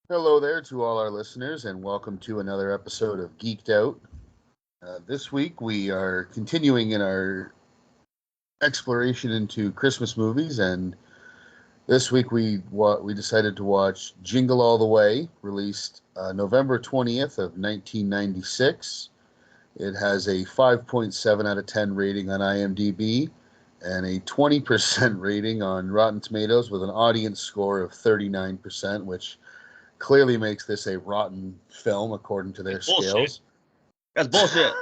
Hello there to all our listeners, and welcome to another episode of Geeked Out. This week we are continuing in our exploration into Christmas movies, and this week we decided to watch Jingle All The Way, released November 20th of 1996. It has a 5.7 out of 10 rating on IMDb and a 20% rating on Rotten Tomatoes with an audience score of 39%, which clearly makes this a rotten film according to their That's bullshit. scales. That's bullshit.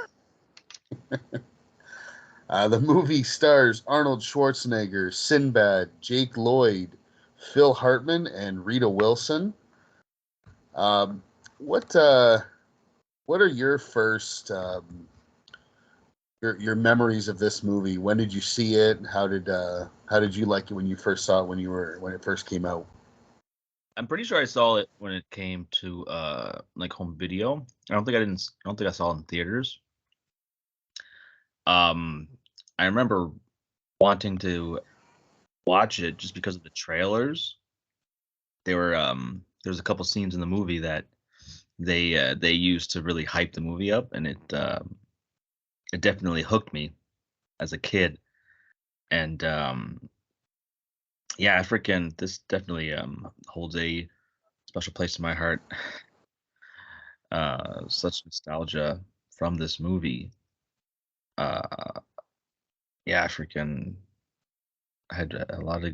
The movie stars Arnold Schwarzenegger, Sinbad, Jake Lloyd, Phil Hartman, and Rita Wilson. Um, what what are your first your memories of this movie? When did you see it? How did you like it when you first saw it when it first came out? I'm pretty sure I saw it when it came to like home video. I don't think I saw it in theaters. Um I remember wanting to watch it just because of the trailers. There was a couple scenes in the movie that they used to really hype the movie up, and it definitely hooked me as a kid. And yeah, freaking this definitely holds a special place in my heart. Such nostalgia from this movie. Uh, yeah, I had a lot of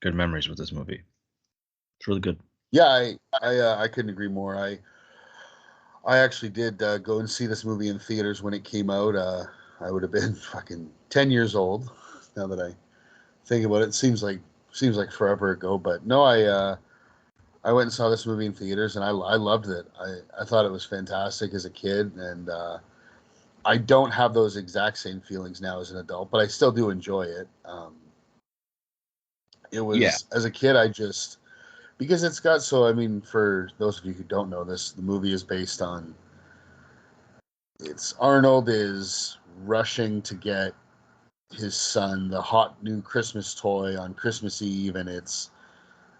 good memories with this movie. It's really good. Yeah, I couldn't agree more. I actually did go and see this movie in theaters when it came out. I would have been fucking 10 years old. Now that I think about it, seems like forever ago. But no, I went and saw this movie in theaters, and I loved it. I thought it was fantastic as a kid, and I don't have those exact same feelings now as an adult, but I still do enjoy it. It Yeah. was as a kid, I just because it's got so. I mean, for those of you who don't know this, the movie is based on. It's Arnold is rushing to get his son the hot new Christmas toy on Christmas Eve, and it's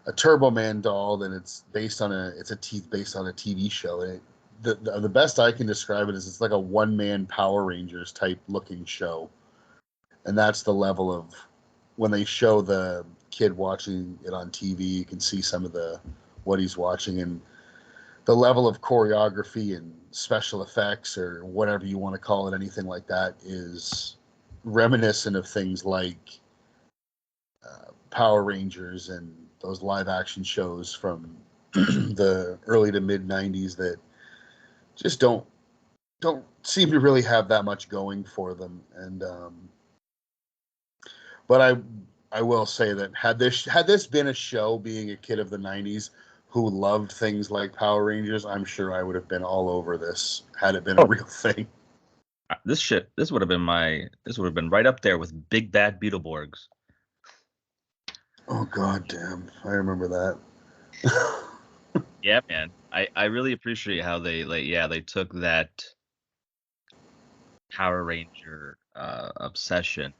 a Turbo Man doll, and it's based on a TV show. And the best I can describe it is it's like a one man Power Rangers type looking show, and that's the level of when they show the kid watching it on TV. You can see some of the what he's watching, and the level of choreography and special effects or whatever you want to call it, anything like that, is reminiscent of things like Power Rangers and those live action shows from the early to mid 90s that just don't seem to really have that much going for them. And but I will say that had this been a show, being a kid of the 90s who loved things like Power Rangers, I'm sure I would have been all over this had it been a Oh, real thing. this would have been right up there with Big Bad Beetleborgs. Oh god damn, I remember that. Yeah, man. I really appreciate how they took that Power Ranger obsession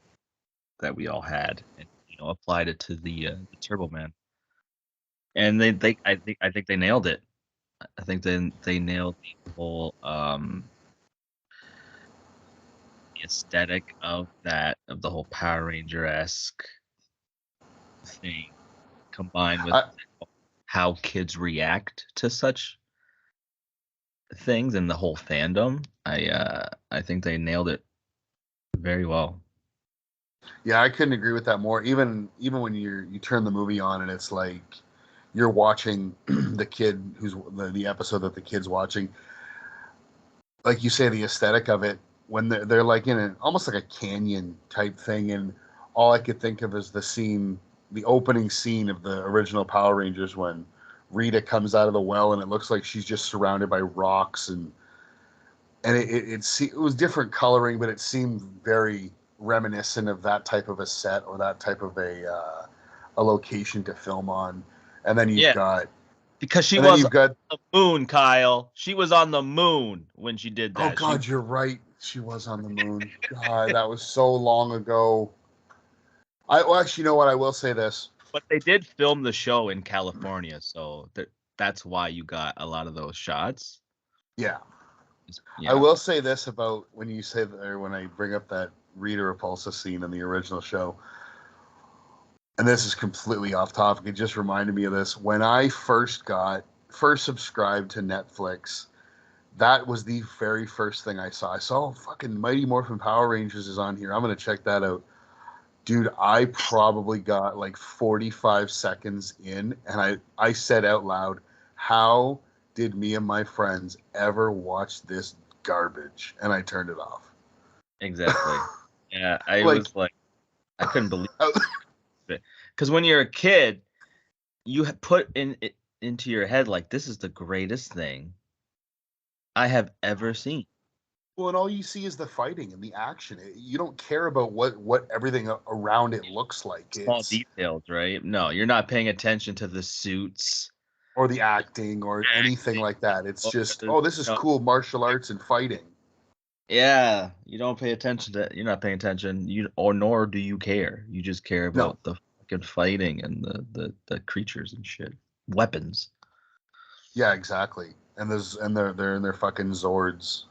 that we all had and applied it to the Turbo Man. And I think they nailed it. I think they nailed the whole aesthetic of the whole Power Ranger esque thing, combined with I, how kids react to such things and the whole fandom. I think they nailed it very well. yeah, I couldn't agree with that more. Even when you turn the movie on and it's like you're watching the kid who's the episode that the kid's watching, like you say, the aesthetic of it when they're like in an almost like a canyon type thing, and all I could think of is the opening scene of the original Power Rangers when Rita comes out of the well and it looks like she's just surrounded by rocks, and it was different coloring, but it seemed very reminiscent of that type of a set or that type of a location to film on. And then Yeah, because she and then was you've got on the moon, Kyle. She was on the moon when she did oh that. She god, you're right. She was on the moon. God, that was so long ago. Well, actually, you know what? I will say this. But they did film the show in California, so that's why you got a lot of those shots. Yeah. I Yeah. will say this about when you say that, or when I bring up that Rita Repulsa scene in the original show, and this is completely off topic. It just reminded me of this. When I first subscribed to Netflix, that was the very first thing I saw. I saw fucking Mighty Morphin Power Rangers is on here. I'm gonna check that out. Dude, I probably got like 45 seconds in, and I said out loud, how did me and my friends ever watch this garbage? And I turned it off. Exactly. Yeah, I Like, was like, I couldn't believe it. Because when you're a kid, you put into your head like, this is the greatest thing I have ever seen. well, and all you see is the fighting and the action. You don't care about what everything around it looks like. Small details, right? No, you're not paying attention to the suits. Or the acting or anything like that. It's Or just, the- oh, this is no, cool martial arts and fighting. yeah, you don't pay attention to. You're not paying attention. Nor do you care. You just care No, about the fucking fighting and the creatures and shit, weapons. yeah, exactly. And they're in their fucking Zords.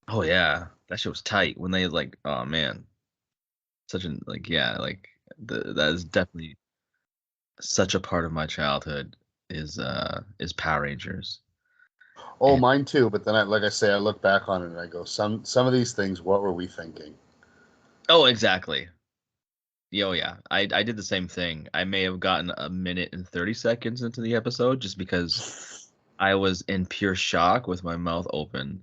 Oh yeah, that shit was tight when they like. Oh man, such an like yeah like that is definitely such a part of my childhood is Power Rangers. Oh, And mine too. But then, like I say, I look back on it and I go, some of these things, what were we thinking? oh exactly. Yeah, oh yeah, I did the same thing. I may have gotten a minute and 30 seconds into the episode just because I was in pure shock with my mouth open,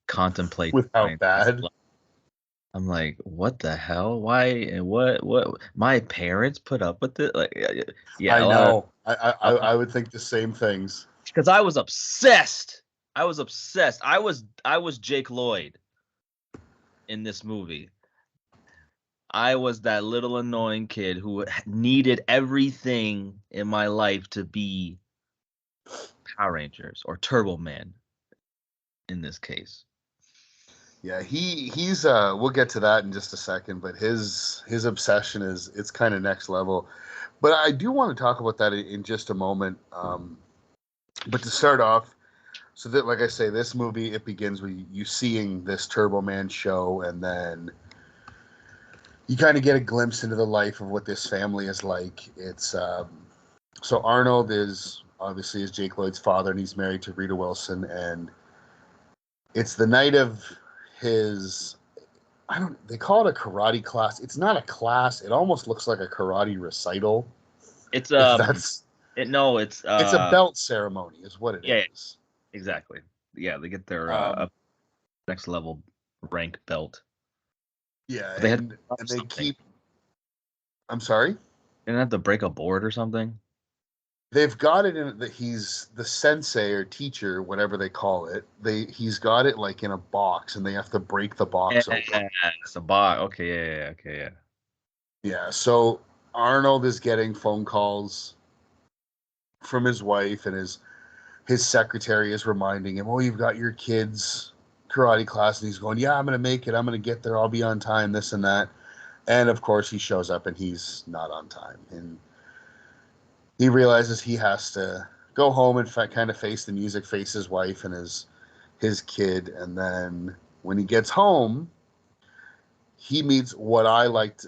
contemplating With how my entire bad. life. I'm like, what the hell? Why and what? My parents put up with it? Like, yeah, I know. I would think the same things. because I was obsessed. I was obsessed. I was Jake Lloyd in this movie. I was that little annoying kid who needed everything in my life to be Power Rangers or Turbo Man in this case. Yeah, he's we'll get to that in just a second, but his obsession is it's kind of next level. But I do want to talk about that in just a moment. But to start off, so that like I say, this movie it begins with you seeing this Turbo Man show, and then you kind of get a glimpse into the life of what this family is like. It's so Arnold is obviously is Jake Lloyd's father, and he's married to Rita Wilson, and it's the night of his. I don't. They call it a karate class. It's not a class. It almost looks like a karate recital. It's If that's, no, it's it's a belt ceremony, is what it yeah, is. exactly. Yeah, they get their Um, next level rank belt. yeah, But they had to and up they something. keep. I'm sorry. They didn't have to break a board or something. They've got it in that he's the sensei or teacher, whatever they call it. He's got it like in a box, and they have to break the box open. Yeah, it's a box. Okay, yeah, okay, yeah. Yeah. So Arnold is getting phone calls from his wife, and his secretary is reminding him, "Oh, you've got your kids' karate class," and he's going, "Yeah, I'm gonna make it. I'm gonna get there. I'll be on time. This and that." And of course, he shows up and he's not on time, and he realizes he has to go home and kind of face the music, face his wife and his kid, and then when he gets home, he meets what I like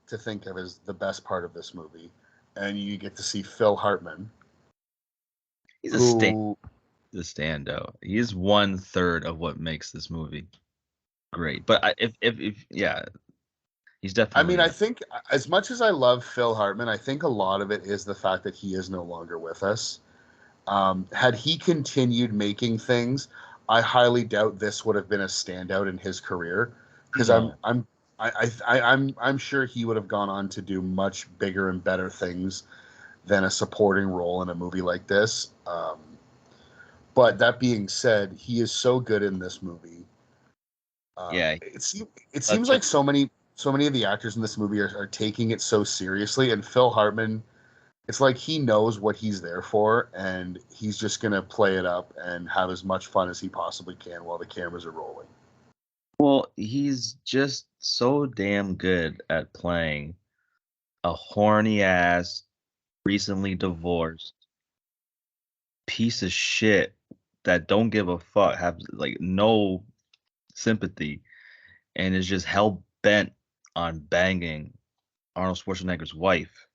to think of as the best part of this movie, and you get to see Phil Hartman, He's who a standout. He is 1/3 of what makes this movie great. But if yeah, he's I mean, I definitely think as much as I love Phil Hartman, I think a lot of it is the fact that he is no longer with us. Had he continued making things, I highly doubt this would have been a standout in his career, because no. I'm sure he would have gone on to do much bigger and better things than a supporting role in a movie like this. But that being said, he is so good in this movie. Yeah, It seems such a like so many of the actors in this movie are taking it so seriously, and Phil Hartman, it's like he knows what he's there for, and he's just gonna play it up and have as much fun as he possibly can while the cameras are rolling. well, he's just so damn good at playing a horny ass, recently divorced piece of shit that don't give a fuck, have like no sympathy, and is just hell bent on banging Arnold Schwarzenegger's wife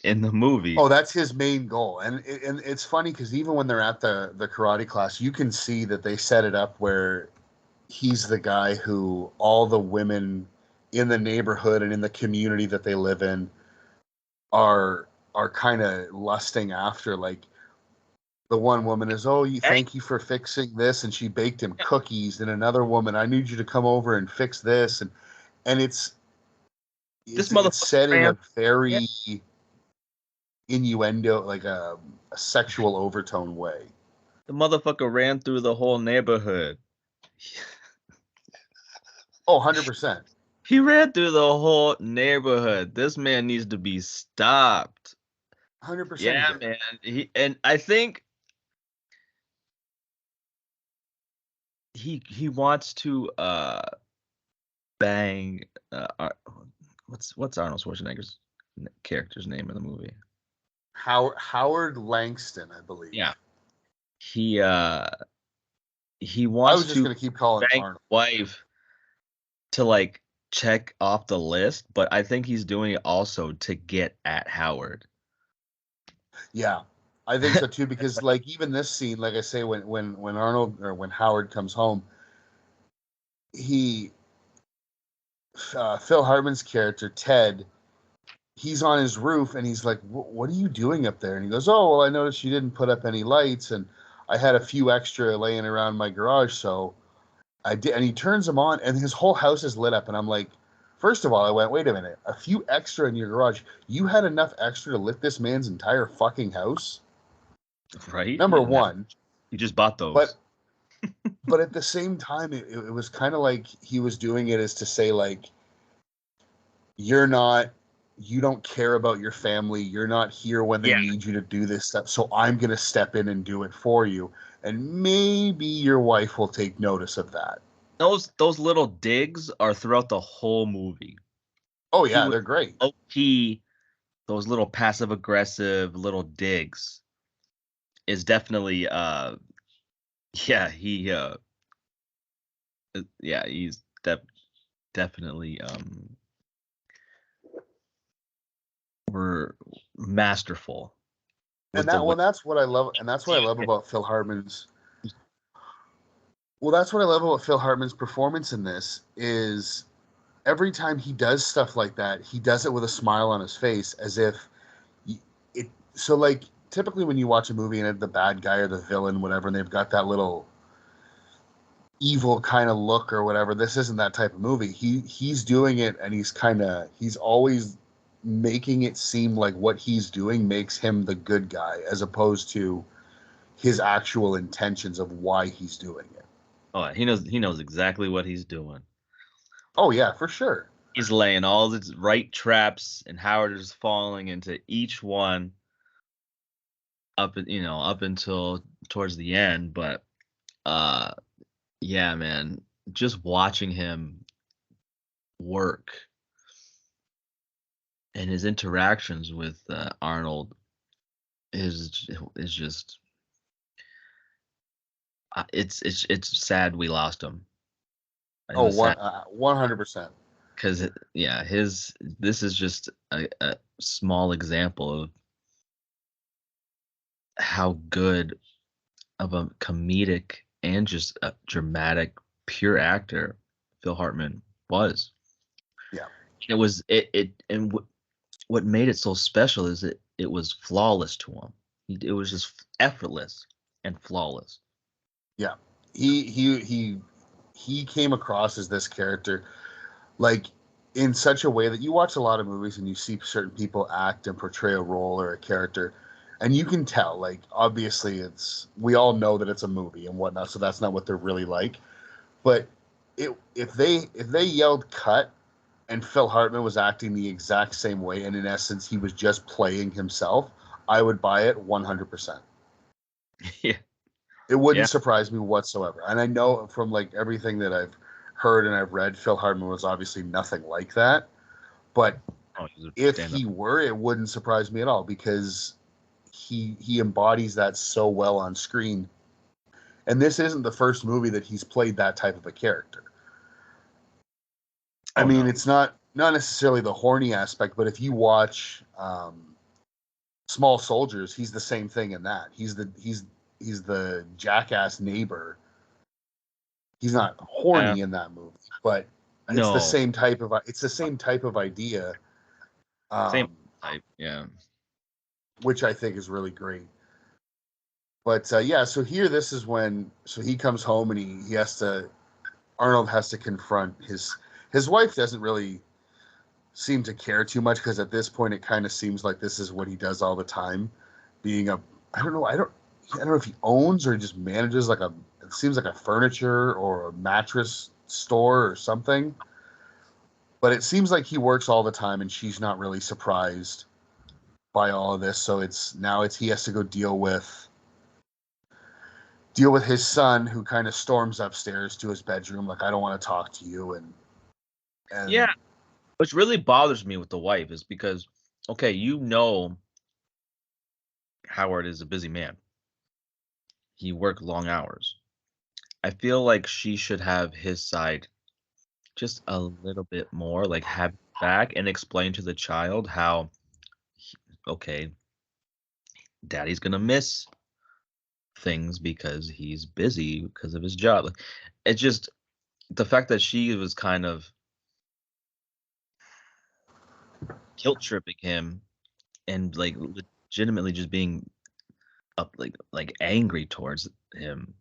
in the movie. Oh, that's his main goal, and it's funny because even when they're at the karate class, you can see that they set it up where he's the guy who all the women in the neighborhood and in the community that they live in are kind of lusting after. Like the one woman is, oh, thank you for fixing this, and she baked him cookies. And another woman, I need you to come over and fix this, and it's said in a very innuendo, like a sexual overtone way. The motherfucker ran through the whole neighborhood. Oh, 100%. He ran through the whole neighborhood. This man needs to be stopped. 100%. Yeah, man. And I think he wants to bang what's Arnold Schwarzenegger's character's name in the movie? Howard Langston, I believe. Yeah. He I wants was just gonna keep calling bang Arnold. Wife to like check off the list, but I think he's doing it also to get at Howard. Yeah, I think so too, because like even this scene, like I say, when Arnold or when Howard comes home, Phil Hartman's character Ted, he's on his roof and he's like, "What are you doing up there?" And he goes, "Oh, well, I noticed you didn't put up any lights, and I had a few extra laying around my garage, so I did." And he turns them on, and his whole house is lit up, and I'm like, first of all, I went, wait a minute, a few extra in your garage? You had enough extra to lit this man's entire fucking house? Right. Number one. You just bought those. But at the same time, it was kind of like he was doing it as to say, like, you don't care about your family. You're not here when they need you to do this stuff. So I'm going to step in and do it for you. And maybe your wife will take notice of that. Those little digs are throughout the whole movie. Oh, yeah, they're great. Low-key, those little passive-aggressive little digs is definitely, he's definitely, were masterful. And that's what I love. And that's what I love about Phil Hartman's. Well, that's what I love about Phil Hartman's performance in this is every time he does stuff like that, he does it with a smile on his face, as if it. So, like, typically when you watch a movie and the bad guy or the villain, whatever, and they've got that little evil kind of look or whatever, this isn't that type of movie. He's doing it, and he's always making it seem like what he's doing makes him the good guy, as opposed to his actual intentions of why he's doing it. Oh, he knows exactly what he's doing. Oh yeah, for sure. He's laying all the right traps, and Howard is falling into each one up until towards the end. But yeah, man, just watching him work and his interactions with Arnold is just it's sad we lost him. 100%. Because this is just a small example of how good of a comedic and just a dramatic, pure actor Phil Hartman was. Yeah, what made it so special is it was flawless to him. It was just effortless and flawless. Yeah, he came across as this character, like, in such a way that you watch a lot of movies and you see certain people act and portray a role or a character, and you can tell, like, obviously we all know that it's a movie and whatnot, so that's not what they're really like. But if they yelled cut and Phil Hartman was acting the exact same way, and in essence he was just playing himself, I would buy it 100%. Yeah. It wouldn't surprise me whatsoever. And I know from, like, everything that I've heard and I've read, Phil Hartman was obviously nothing like that. But if he were, it wouldn't surprise me at all, because he embodies that so well on screen. And this isn't the first movie that he's played that type of a character. I mean, it's not necessarily the horny aspect, but if you watch Small Soldiers, he's the same thing in that. He's the jackass neighbor. He's not horny in that movie, but it's the same type of idea. Same type, yeah. Which I think is really great. But yeah, so here this is when he comes home and Arnold has to confront his wife. Doesn't really seem to care too much because at this point it kind of seems like this is what he does all the time, being I don't know if he owns or just manages it seems like a furniture or a mattress store or something. But it seems like he works all the time and she's not really surprised by all of this. So he has to go deal with his son, who kind of storms upstairs to his bedroom like, I don't want to talk to you. And yeah, which really bothers me with the wife is because, okay, Howard is a busy man. He worked long hours. I feel like she should have his side just a little bit more, like have back and explain to the child how, okay, daddy's gonna miss things because he's busy because of his job. Like, it's just the fact that she was kind of guilt tripping him and like legitimately just being up like angry towards him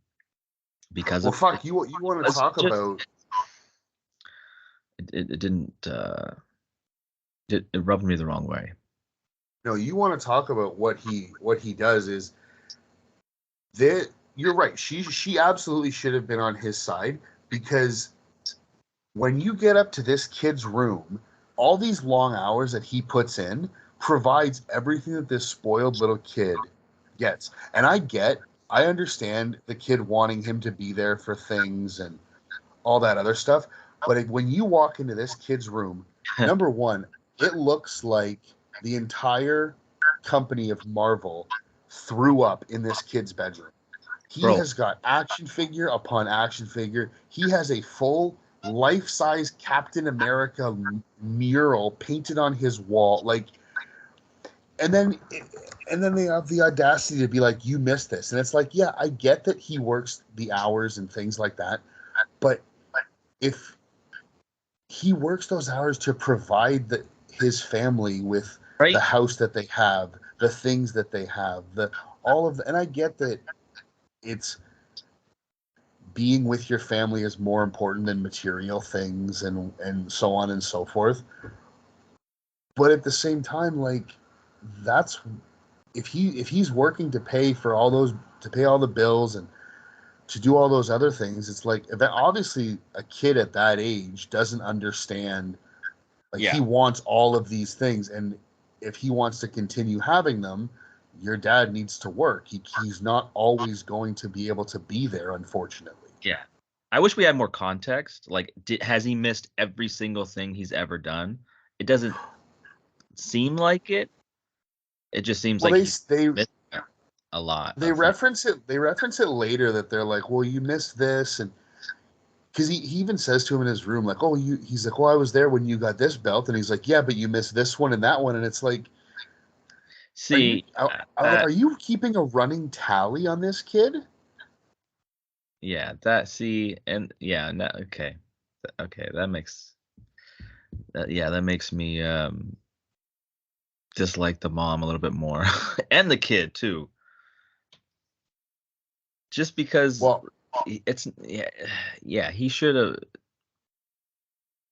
because of fuck you want to talk about it didn't it rubbed me the wrong way. No, you want to talk about what he does is that you're right. She absolutely should have been on his side, because when you get up to this kid's room, all these long hours that he puts in provides everything that this spoiled little kid gets. And I understand the kid wanting him to be there for things and all that other stuff. But when you walk into this kid's room, number one, it looks like the entire company of Marvel threw up in this kid's bedroom. He has got action figure upon action figure. He has a full life-size Captain America mural painted on his wall. Like, and then they have the audacity to be like, you missed this. And it's like, yeah, I get that he works the hours and things like that. But if he works those hours to provide his family with the house that they have, the things that they have, and I get that it's being with your family is more important than material things and so on and so forth. But at the same time, like, that's if he's working to pay all the bills and to do all those other things, it's like, obviously a kid at that age doesn't understand. Like, he wants all of these things, and if he wants to continue having them, your dad needs to work. He's not always going to be able to be there, unfortunately. Yeah. I wish we had more context. Like, has he missed every single thing he's ever done? It doesn't seem like it. It just seems like they missed a lot. They reference it. They reference it later that they're like, well, you missed this, and because he even says to him in his room, like, oh, he's like, well, I was there when you got this belt, and he's like, yeah, but you missed this one and that one, and it's like, see, are you keeping a running tally on this kid? Yeah, okay, that makes me dislike the mom a little bit more and the kid too. Just because it's he should have.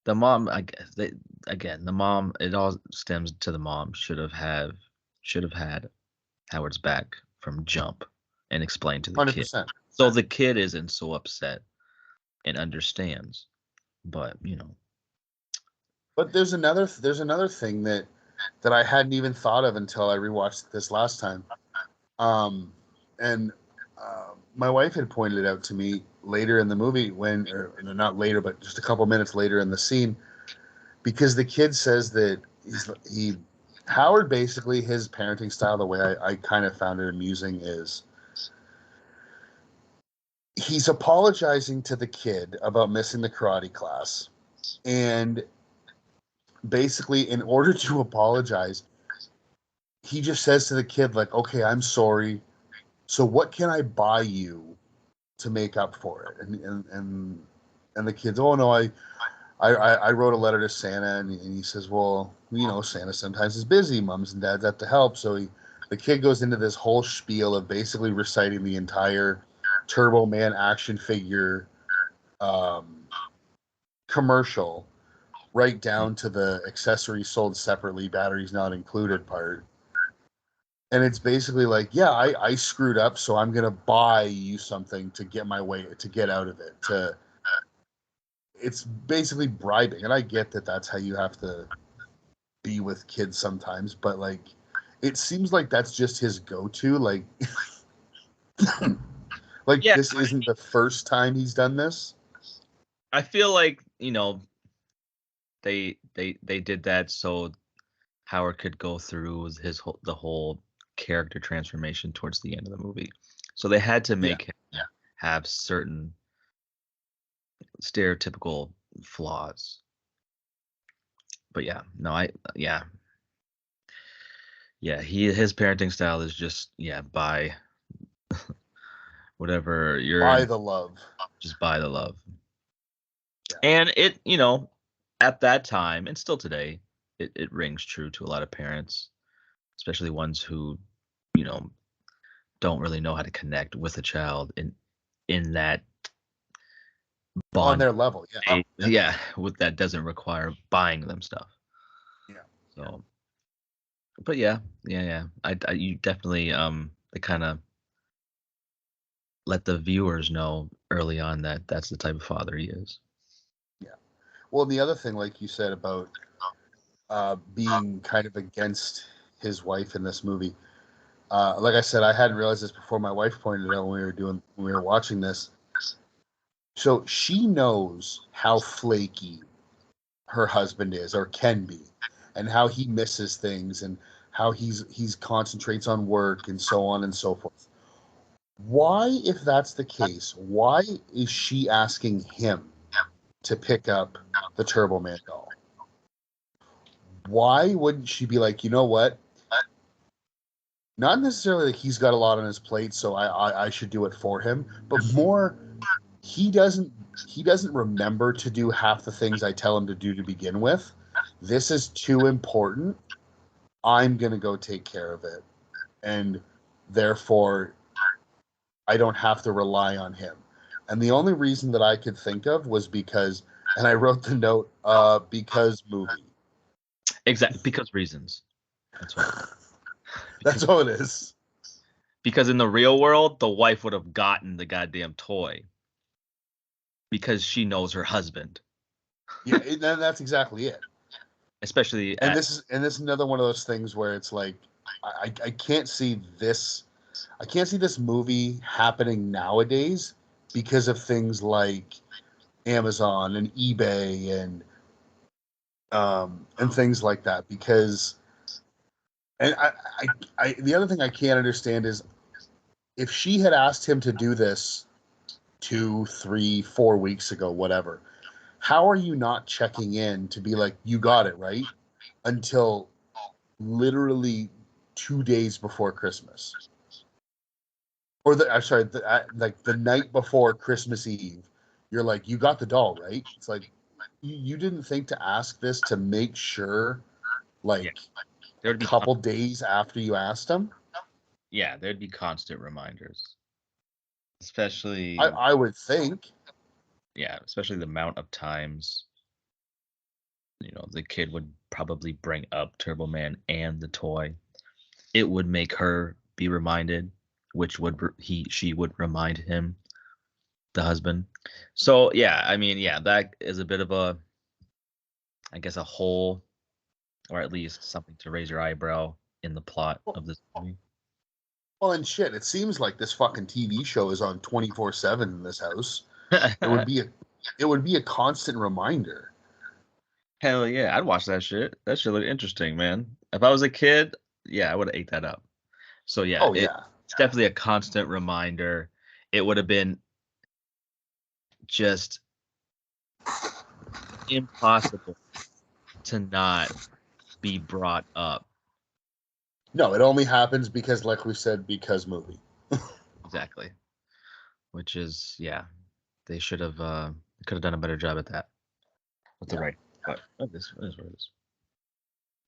The mom, I guess, the mom. It all stems to the mom should have had Howard's back from jump and explained to the 100%. Kid, so the kid isn't so upset and understands. But But there's another thing that I hadn't even thought of until I rewatched this last time. My wife had pointed it out to me later in the movie not later, but just a couple minutes later in the scene, because the kid says that Howard, basically, his parenting style, the way I kind of found it amusing is he's apologizing to the kid about missing the karate class. And basically, in order to apologize, he just says to the kid, like, okay, I'm sorry. So what can I buy you to make up for it? And the kid's, oh, no, I wrote a letter to Santa, and he says, well, Santa sometimes is busy. Moms and dads have to help. So the kid goes into this whole spiel of basically reciting the entire Turbo Man action figure commercial, right down to the accessories sold separately, batteries not included part. And it's basically like, yeah, I screwed up, so I'm gonna buy you something to get out of it. It's basically bribing, and I get that that's how you have to be with kids sometimes, but like, it seems like that's just his go-to. Like, Yeah, this isn't the first time he's done this. I feel like they did that so Howard could go through the whole character transformation towards the end of the movie. So they had to make him have certain stereotypical flaws. But his parenting style is just buy whatever buy the love. Just buy the love. Yeah. And it, at that time and still today, it rings true to a lot of parents, especially ones who, don't really know how to connect with a child in that bond on their level. With that doesn't require buying them stuff. Yeah. So, but yeah. I you definitely they kind of let the viewers know early on that that's the type of father he is. Yeah. Well, the other thing, like you said about being kind of against his wife in this movie, like I said, I hadn't realized this before. My wife pointed it out when we were watching this. So she knows how flaky her husband is, or can be, and how he misses things, and how he's concentrates on work, and so on and so forth. Why, if that's the case, why is she asking him to pick up the Turbo Man doll? Why wouldn't she be like, you know what? Not necessarily that he's got a lot on his plate, so I should do it for him, but more, he doesn't remember to do half the things I tell him to do to begin with. This is too important. I'm gonna go take care of it, and therefore I don't have to rely on him. And the only reason that I could think of was because, and I wrote the note, because movie. Exactly, because reasons. That's why. That's all it is. Because in the real world, the wife would have gotten the goddamn toy because she knows her husband. Yeah, that's exactly it. Especially, this is another one of those things where it's like, I can't see this. I can't see this movie happening nowadays because of things like Amazon and eBay and things like that. Because, and I the other thing I can't understand is, if she had asked him to do this 2, 3, 4 weeks ago, whatever, how are you not checking in to be like, you got it, right? Until literally 2 days before Christmas. Or like the night before Christmas Eve, you're like, you got the doll, right? It's like, you didn't think to ask this to make sure, like, a couple days after you asked him? Yeah, there'd be constant reminders. Especially, I would think. Yeah, especially the amount of times, the kid would probably bring up Turbo Man and the toy. It would make her be reminded, which she would remind him, the husband. So yeah, I mean, that is a bit of a, I guess, a hole, or at least something to raise your eyebrow in the plot of this movie. Well, and shit, it seems like this fucking TV show is on 24/7 in this house. It would be a constant reminder. Hell yeah, I'd watch that shit. That shit look interesting, man. If I was a kid, yeah, I would have ate that up. So yeah, Oh yeah. it's definitely a constant reminder. It would have been just impossible to not be brought up. No, it only happens because, like we said, because movie. Exactly. Which is, yeah, they should have could have done a better job at that with the right. But it is what it is.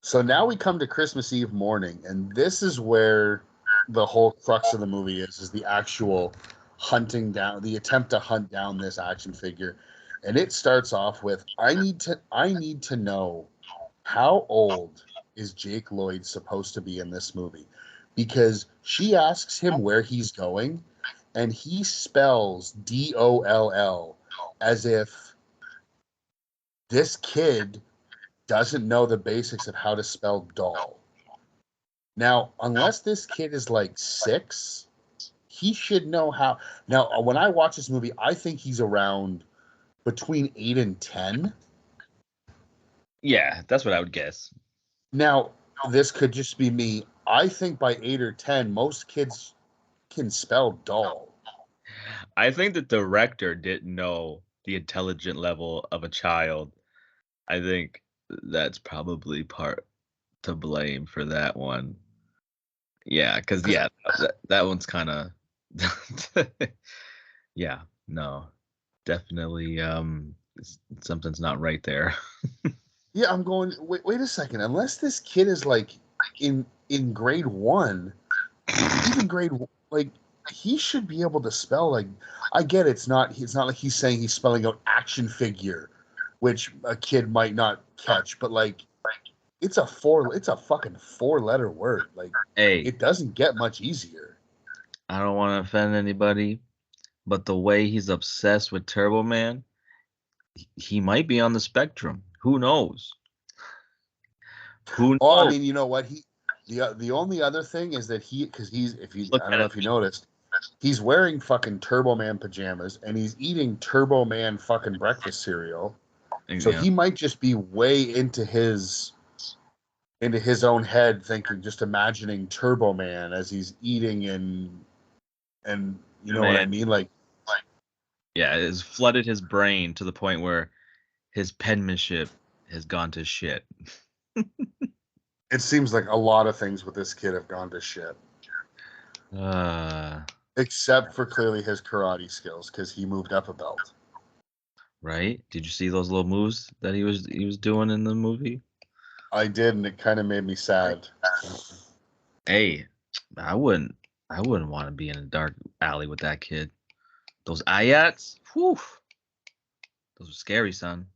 So now we come to Christmas Eve morning, and this is where the whole crux of the movie is the actual hunting down, the attempt to hunt down this action figure. And it starts off with, I need to know, how old is Jake Lloyd supposed to be in this movie? Because she asks him where he's going, and he spells DOLL as if this kid doesn't know the basics of how to spell doll. Now, unless this kid is like 6, he should know how. Now, when I watch this movie, I think he's around between 8 and 10. Yeah, that's what I would guess. Now, this could just be me. I think by 8 or 10, most kids can spell doll. I think the director didn't know the intelligent level of a child. I think that's probably part to blame for that one. Yeah, because yeah, that one's kind of yeah, no, definitely something's not right there. Yeah, I'm going, wait a second. Unless this kid is like in grade 1, even grade, like, he should be able to spell. Like, I get it's not like he's saying he's spelling out action figure, which a kid might not catch, but like, it's a fucking 4-letter word. Like, Hey, it doesn't get much easier. I don't want to offend anybody, but the way he's obsessed with Turbo Man, he might be on the spectrum. Who knows? Who Oh, I knows? mean, you know what? The only other thing is that because if you, Look I don't at know it. if you noticed, he's wearing fucking Turbo Man pajamas and he's eating Turbo Man fucking breakfast cereal. So Yeah. he might just be way into his own head, thinking, just imagining Turbo Man as he's eating, and you know what I Man, mean? Like, yeah, it's flooded his brain to the point where his penmanship has gone to shit. it seems like a lot of things with this kid have gone to shit, Uh, except for clearly his karate skills, because he moved up a belt. right? Did you see those little moves that he was doing in the movie? I did, and it kind of made me sad. Hey, I wouldn't want to be in a dark alley with that kid. Those ayats, whew, those are scary, son.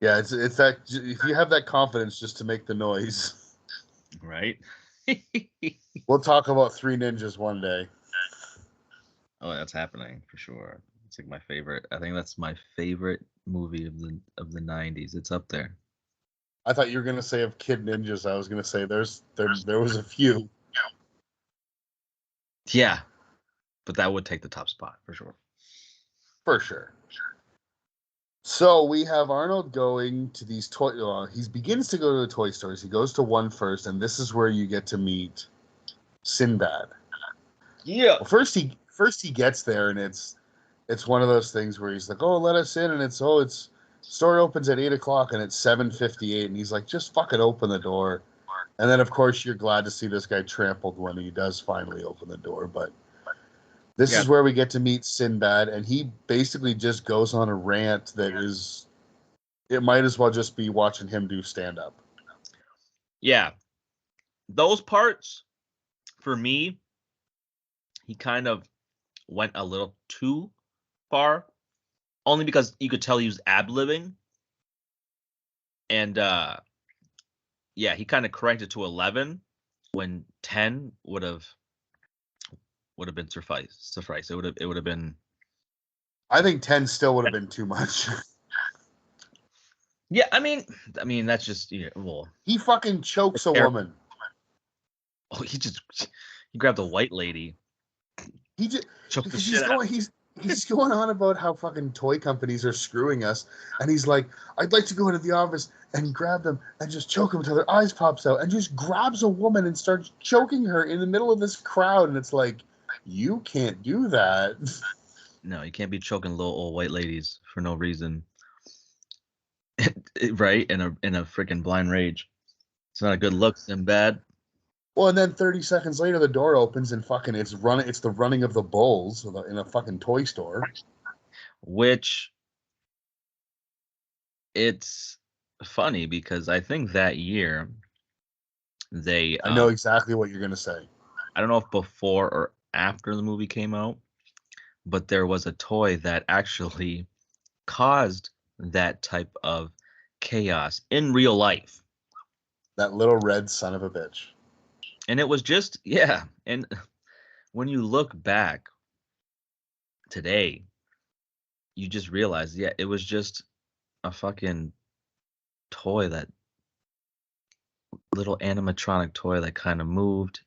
Yeah, it's that, if you have that confidence just to make the noise. Right? We'll talk about Three Ninjas one day. Oh, that's happening for sure. It's like my favorite. I think that's my favorite movie of the 90s. It's up there. I thought you were gonna say of Kid Ninjas. I was gonna say there was a few. Yeah, but that would take the top spot for sure. For sure. So we have Arnold going to these toy. He begins to go to the toy stores. He goes to one first, and this is where you get to meet Sinbad. Yeah. Well, first he gets there, and it's one of those things where he's like, "Oh, let us in," and it's store opens at 8 o'clock, and it's 7:58, and he's like, "Just fucking open the door." And then, of course, you're glad to see this guy trampled when he does finally open the door, but. This is where we get to meet Sinbad, and he basically just goes on a rant that is, it might as well just be watching him do stand-up. Yeah. Those parts, for me, he kind of went a little too far. Only because you could tell he was ad-libbing. And yeah, he kind of cranked it to 11 when 10 would have been suffice. It would have been. I think 10 still would have been too much. Yeah, I mean that's just, yeah, well, He fucking chokes a woman. oh, he grabbed a white lady. He just Choked the because shit out. he's going on about how fucking toy companies are screwing us, and he's like, "I'd like to go into the office and grab them and just choke them until their eyes pops out, and just grabs a woman and starts choking her in the middle of this crowd. And it's like, you can't do that. No, you can't be choking little old white ladies for no reason. Right? In a freaking blind rage. It's not a good look, Sinbad. Well, and then 30 seconds later, the door opens and fucking it's running. It's the running of the bulls in a fucking toy store. Which it's funny because I think that year they I know exactly what you're gonna say. I don't know if before or after the movie came out, but there was a toy that actually caused that type of chaos in real life. That little red son of a bitch. And it was just, yeah. And when you look back today, you just realize, yeah, it was just a fucking toy, that little animatronic toy that kind of moved.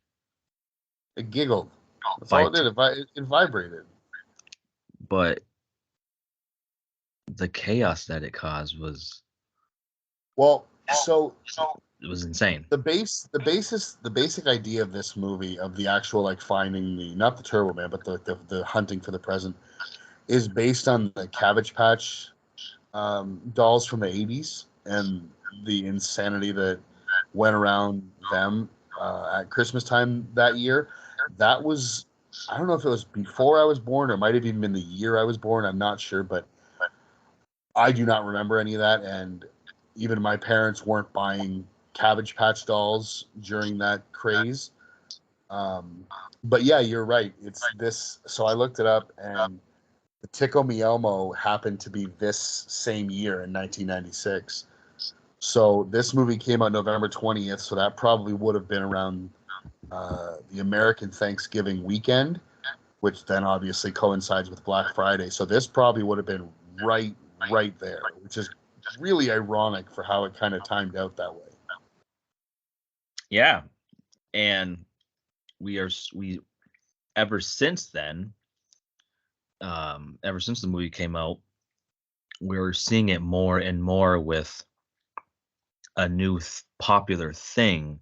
It giggled. That's all it did. It vibrated. But the chaos that it caused was, well, so it was insane. The basic idea of this movie, of the actual like finding not the Turbo Man, but the hunting for the present, is based on the Cabbage Patch dolls from the 80s and the insanity that went around them at Christmas time that year. That was, I don't know if it was before I was born or it might have even been the year I was born. I'm not sure, but I do not remember any of that. And even my parents weren't buying Cabbage Patch dolls during that craze. But yeah, you're right. It's this. So I looked it up, and the Tickle Me Elmo happened to be this same year in 1996. So this movie came out November 20th. So that probably would have been around the American Thanksgiving weekend, which then obviously coincides with Black Friday. So this probably would have been right there, which is really ironic for how it kind of timed out that way. Yeah. And we ever since then, ever since the movie came out, we're seeing it more and more with a new popular thing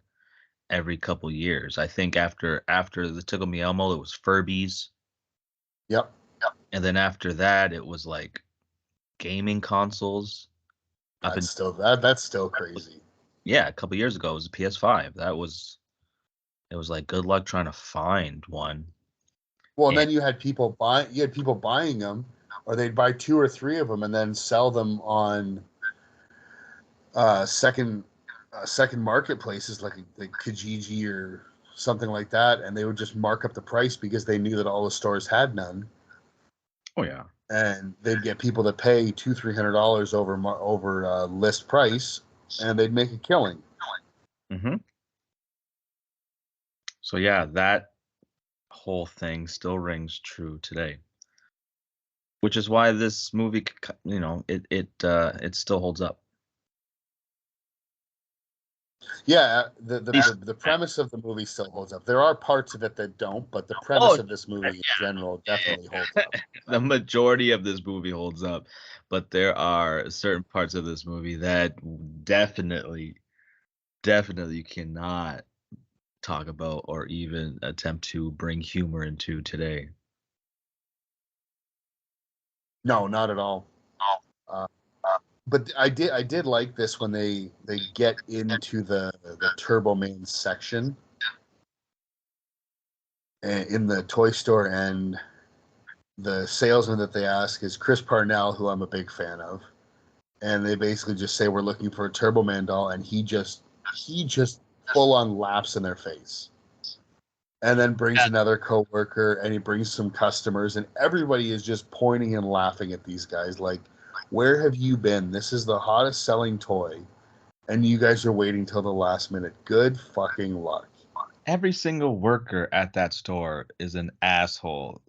every couple years. I think after the Tickle Me Elmo, it was Furbies. Yep. And then after that, it was like gaming consoles. That's still crazy. Yeah, a couple years ago, it was the PS5. It was like good luck trying to find one. Well, and then you had people buying them, or they'd buy 2 or 3 of them and then sell them on second marketplaces like Kijiji or something like that, and they would just mark up the price because they knew that all the stores had none. Oh yeah, and they'd get people to pay $200-300 over list price, and they'd make a killing. Mm-hmm. So yeah, that whole thing still rings true today, which is why this movie, it still holds up. Yeah, the premise of the movie still holds up. There are parts of it that don't, but the premise of this movie in general definitely holds up. The majority of this movie holds up, but there are certain parts of this movie that definitely you cannot talk about or even attempt to bring humor into today. No, not at all. But I did like this when they get into the Turbo Man section in the toy store, and the salesman that they ask is Chris Parnell, who I'm a big fan of, and they basically just say, we're looking for a Turbo Man doll, and he just full on laughs in their face, and then brings another coworker, and he brings some customers, and everybody is just pointing and laughing at these guys like, where have you been? This is the hottest selling toy, and you guys are waiting till the last minute. Good fucking luck. Every single worker at that store is an asshole.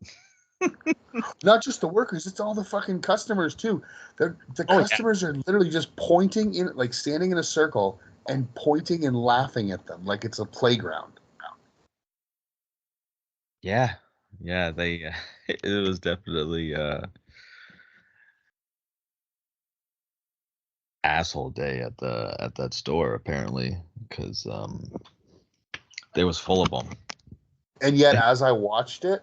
Not just the workers, it's all the fucking customers too. The customers are literally just pointing in, like standing in a circle and pointing and laughing at them like it's a playground. Yeah, they it was definitely asshole day at that store apparently, because they was full of them. And yet, as I watched it,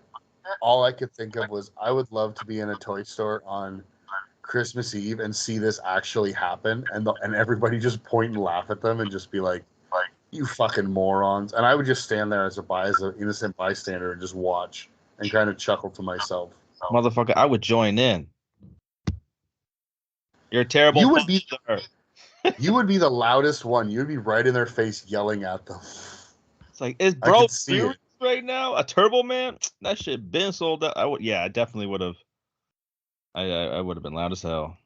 all I could think of was I would love to be in a toy store on Christmas Eve and see this actually happen, and everybody just point and laugh at them and just be like, "You fucking morons!" And I would just stand there as an innocent bystander and just watch and kind of chuckle to myself. Motherfucker, I would join in. You're a terrible You would be father. you would be the loudest one. You'd be right in their face yelling at them. It's like, is I bro could see serious it. right now? A Turbo Man? That shit been sold out. I definitely would have. I would have been loud as hell.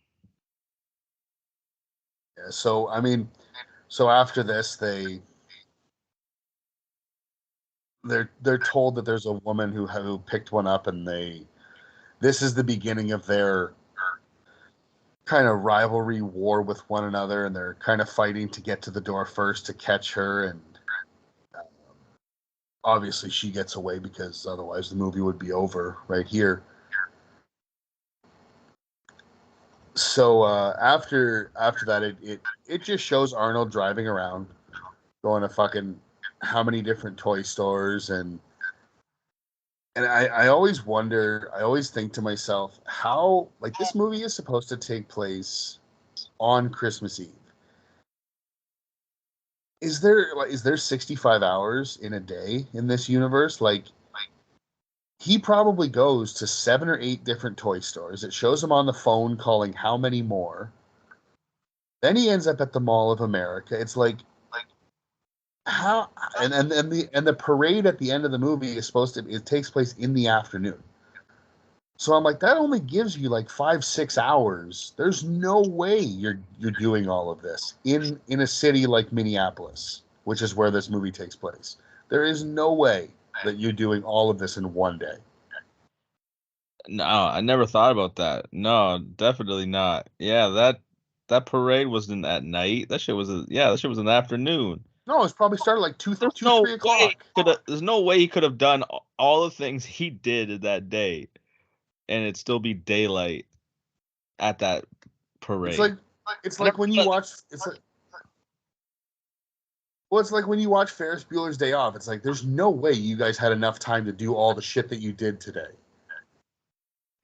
Yeah, so I mean, so after this, they're told that there's a woman who picked one up, and this is the beginning of their kind of rivalry war with one another, and they're kind of fighting to get to the door first to catch her, and obviously she gets away because otherwise the movie would be over right here. So after that, it just shows Arnold driving around, going to fucking how many different toy stores, and I always wonder, I always think to myself, how, like, this movie is supposed to take place on Christmas Eve. Is there 65 hours in a day in this universe? Like, he probably goes to 7 or 8 different toy stores. It shows him on the phone calling how many more. Then he ends up at the Mall of America. It's like how, and the parade at the end of the movie is it takes place in the afternoon. So I'm like, that only gives you like 5-6 hours. There's no way you're doing all of this in a city like Minneapolis, which is where this movie takes place. There is no way that you're doing all of this in one day. No, I never thought about that. No, definitely not. Yeah, that parade wasn't at night. That shit was in the afternoon. No, it's probably started like 2, There's 2, no 3 way o'clock. there's no way he could have done all the things he did in that day and it'd still be daylight at that parade. It's I like never when you thought- watch it's like well, it's like when you watch Ferris Bueller's Day Off. It's like there's no way you guys had enough time to do all the shit that you did today.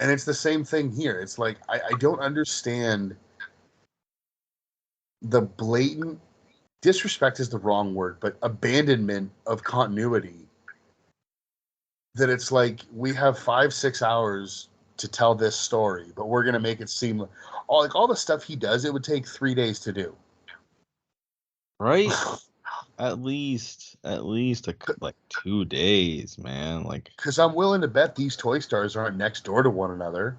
And it's the same thing here. It's like I don't understand the blatant disrespect is the wrong word, but abandonment of continuity. That it's like we have 5-6 hours to tell this story, but we're gonna make it seem all the stuff he does. It would take 3 days to do. right? At least like 2 days, man. Like, Because I'm willing to bet these toy stores aren't next door to one another.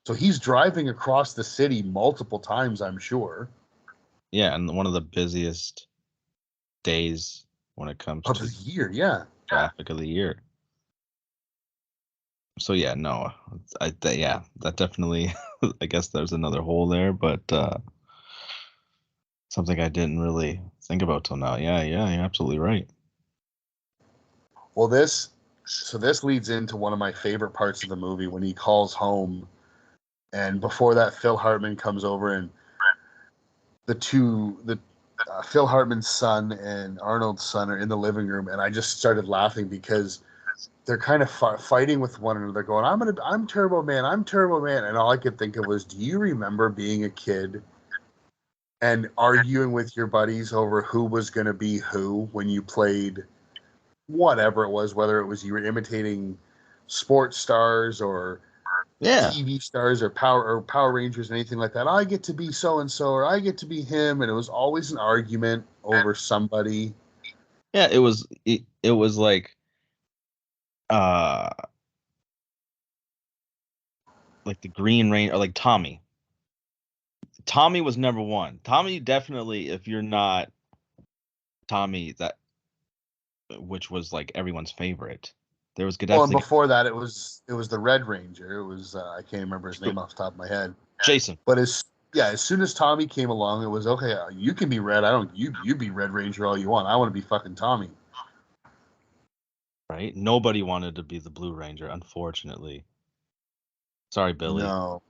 So he's driving across the city multiple times, I'm sure. yeah, and one of the busiest days when it comes Of to the year, yeah. traffic of the year. So yeah, no, that definitely. I guess there's another hole there, but something I didn't really think about till now. Yeah, you're absolutely right. Well, this leads into one of my favorite parts of the movie when he calls home, and before that, Phil Hartman comes over, and Phil Hartman's son and Arnold's son are in the living room, and I just started laughing because they're kind of fighting with one another, going, I'm Turbo Man, and all I could think of was, do you remember being a kid and arguing with your buddies over who was going to be who when you played whatever it was, whether it was you were imitating sports stars or Yeah, TV stars or Power Rangers, anything like that. I get to be so and so, or I get to be him, and it was always an argument over somebody. yeah. It was uh like the Green Ranger, or like Tommy. Tommy was number one. Tommy definitely, if you're not Tommy, that which was like everyone's favorite. There was Well, and definitely before that, it was the Red Ranger. It was I can't remember his name off the top of my head. Jason. But as soon as Tommy came along, it was okay. You can be Red. I don't. You be Red Ranger all you want. I want to be fucking Tommy. Right? Nobody wanted to be the Blue Ranger, unfortunately. Sorry, Billy. No.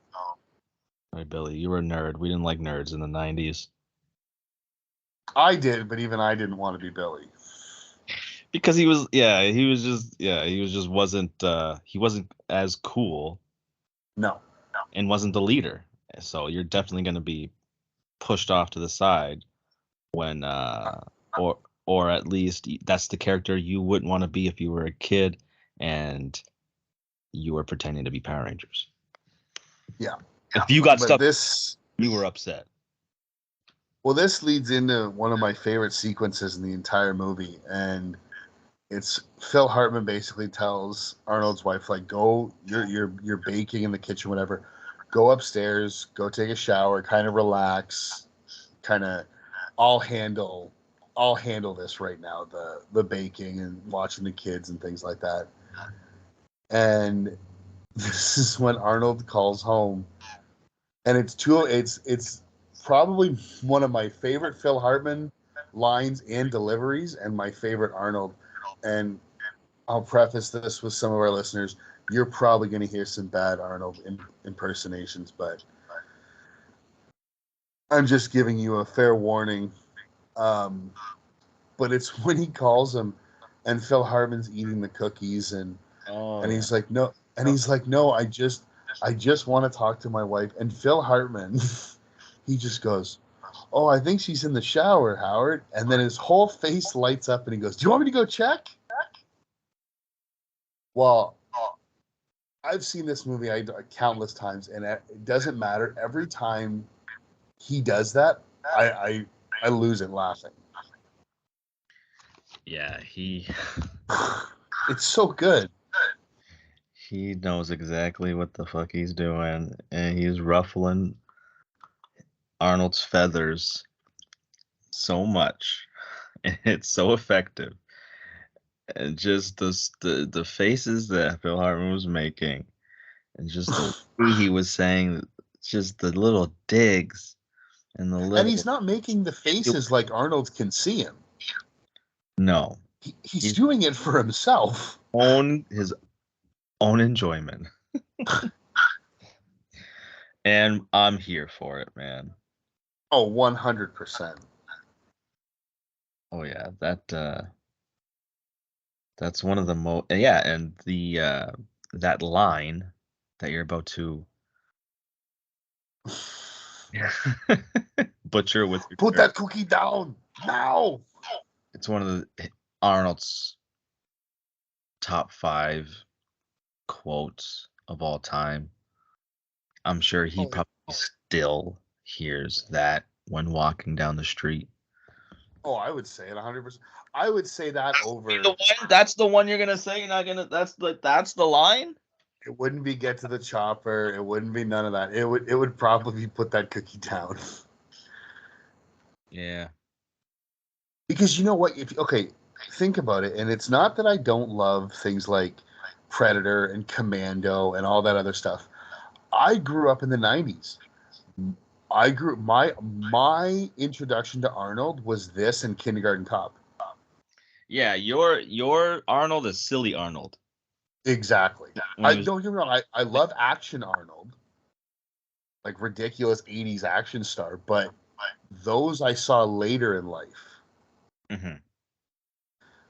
Sorry, Billy. You were a nerd. We didn't like nerds in the 90s. I did, but even I didn't want to be Billy. Because he was just wasn't he wasn't as cool No. and wasn't the leader. So you're definitely going to be pushed off to the side when or at least that's the character you wouldn't want to be if you were a kid and you were pretending to be Power Rangers. Yeah. If you got But stuck, this, you were upset. well, this leads into one of my favorite sequences in the entire movie, and it's Phil Hartman basically tells Arnold's wife, like, go, you're baking in the kitchen, whatever. Go upstairs, go take a shower, kind of relax, kind of. I'll handle this right now, the baking and watching the kids and things like that. And this is when Arnold calls home, and it's probably one of my favorite Phil Hartman lines and deliveries, and my favorite Arnold. And I'll preface this with some of our listeners. You're probably going to hear some bad Arnold impersonations, but I'm just giving you a fair warning. But it's when he calls him, and Phil Hartman's eating the cookies, and he's like, no, and he's like, no, I just want to talk to my wife. And Phil Hartman, he just goes, oh, I think she's in the shower, Howard. And then his whole face lights up, and he goes, do you want me to go check? Well, I've seen this movie countless times, and it doesn't matter. Every time he does that, I lose it laughing. Yeah, It's so good. he knows exactly what the fuck he's doing, and he's ruffling Arnold's feathers so much, and it's so effective. And just the faces that Phil Hartman was making, and just the way he was saying, just the little digs and the little. And he's not making the faces like Arnold can see him. No, he's doing it for himself. His own enjoyment. And I'm here for it, man. Oh, 100%. Oh yeah, that's one of the most, yeah, and the that line that you're about to butcher with your put that cookie down now. It's one of the Arnold's top 5 quotes of all time. I'm sure he probably still hears that when walking down the street. Oh, I would say it 100%. I would say that over. That's the one you're gonna say. You're not gonna. That's the line. It wouldn't be get to the chopper. It wouldn't be none of that. It would probably be put that cookie down. Yeah. Because you know what? Think about it. And it's not that I don't love things like Predator and Commando and all that other stuff. I grew up in the 90s. My introduction to Arnold was this and Kindergarten Cop. Yeah, your Arnold is silly Arnold. Exactly. Don't get me wrong. I love action Arnold, like ridiculous 80s action star, but those I saw later in life. Mm-hmm.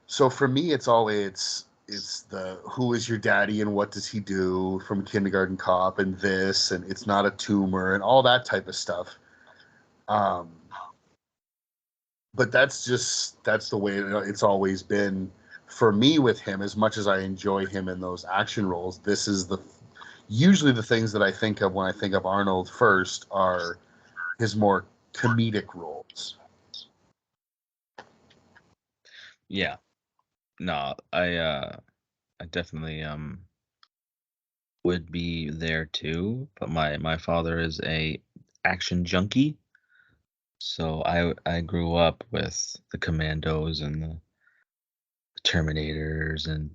So for me, it's the who is your daddy and what does he do from Kindergarten Cop and this and it's not a tumor and all that type of stuff. But that's the way it's always been for me with him. As much as I enjoy him in those action roles, this is usually the things that I think of when I think of Arnold first are his more comedic roles. Yeah. No, I definitely would be there too, but my father is a action junkie. So I grew up with the Commandos and the Terminators and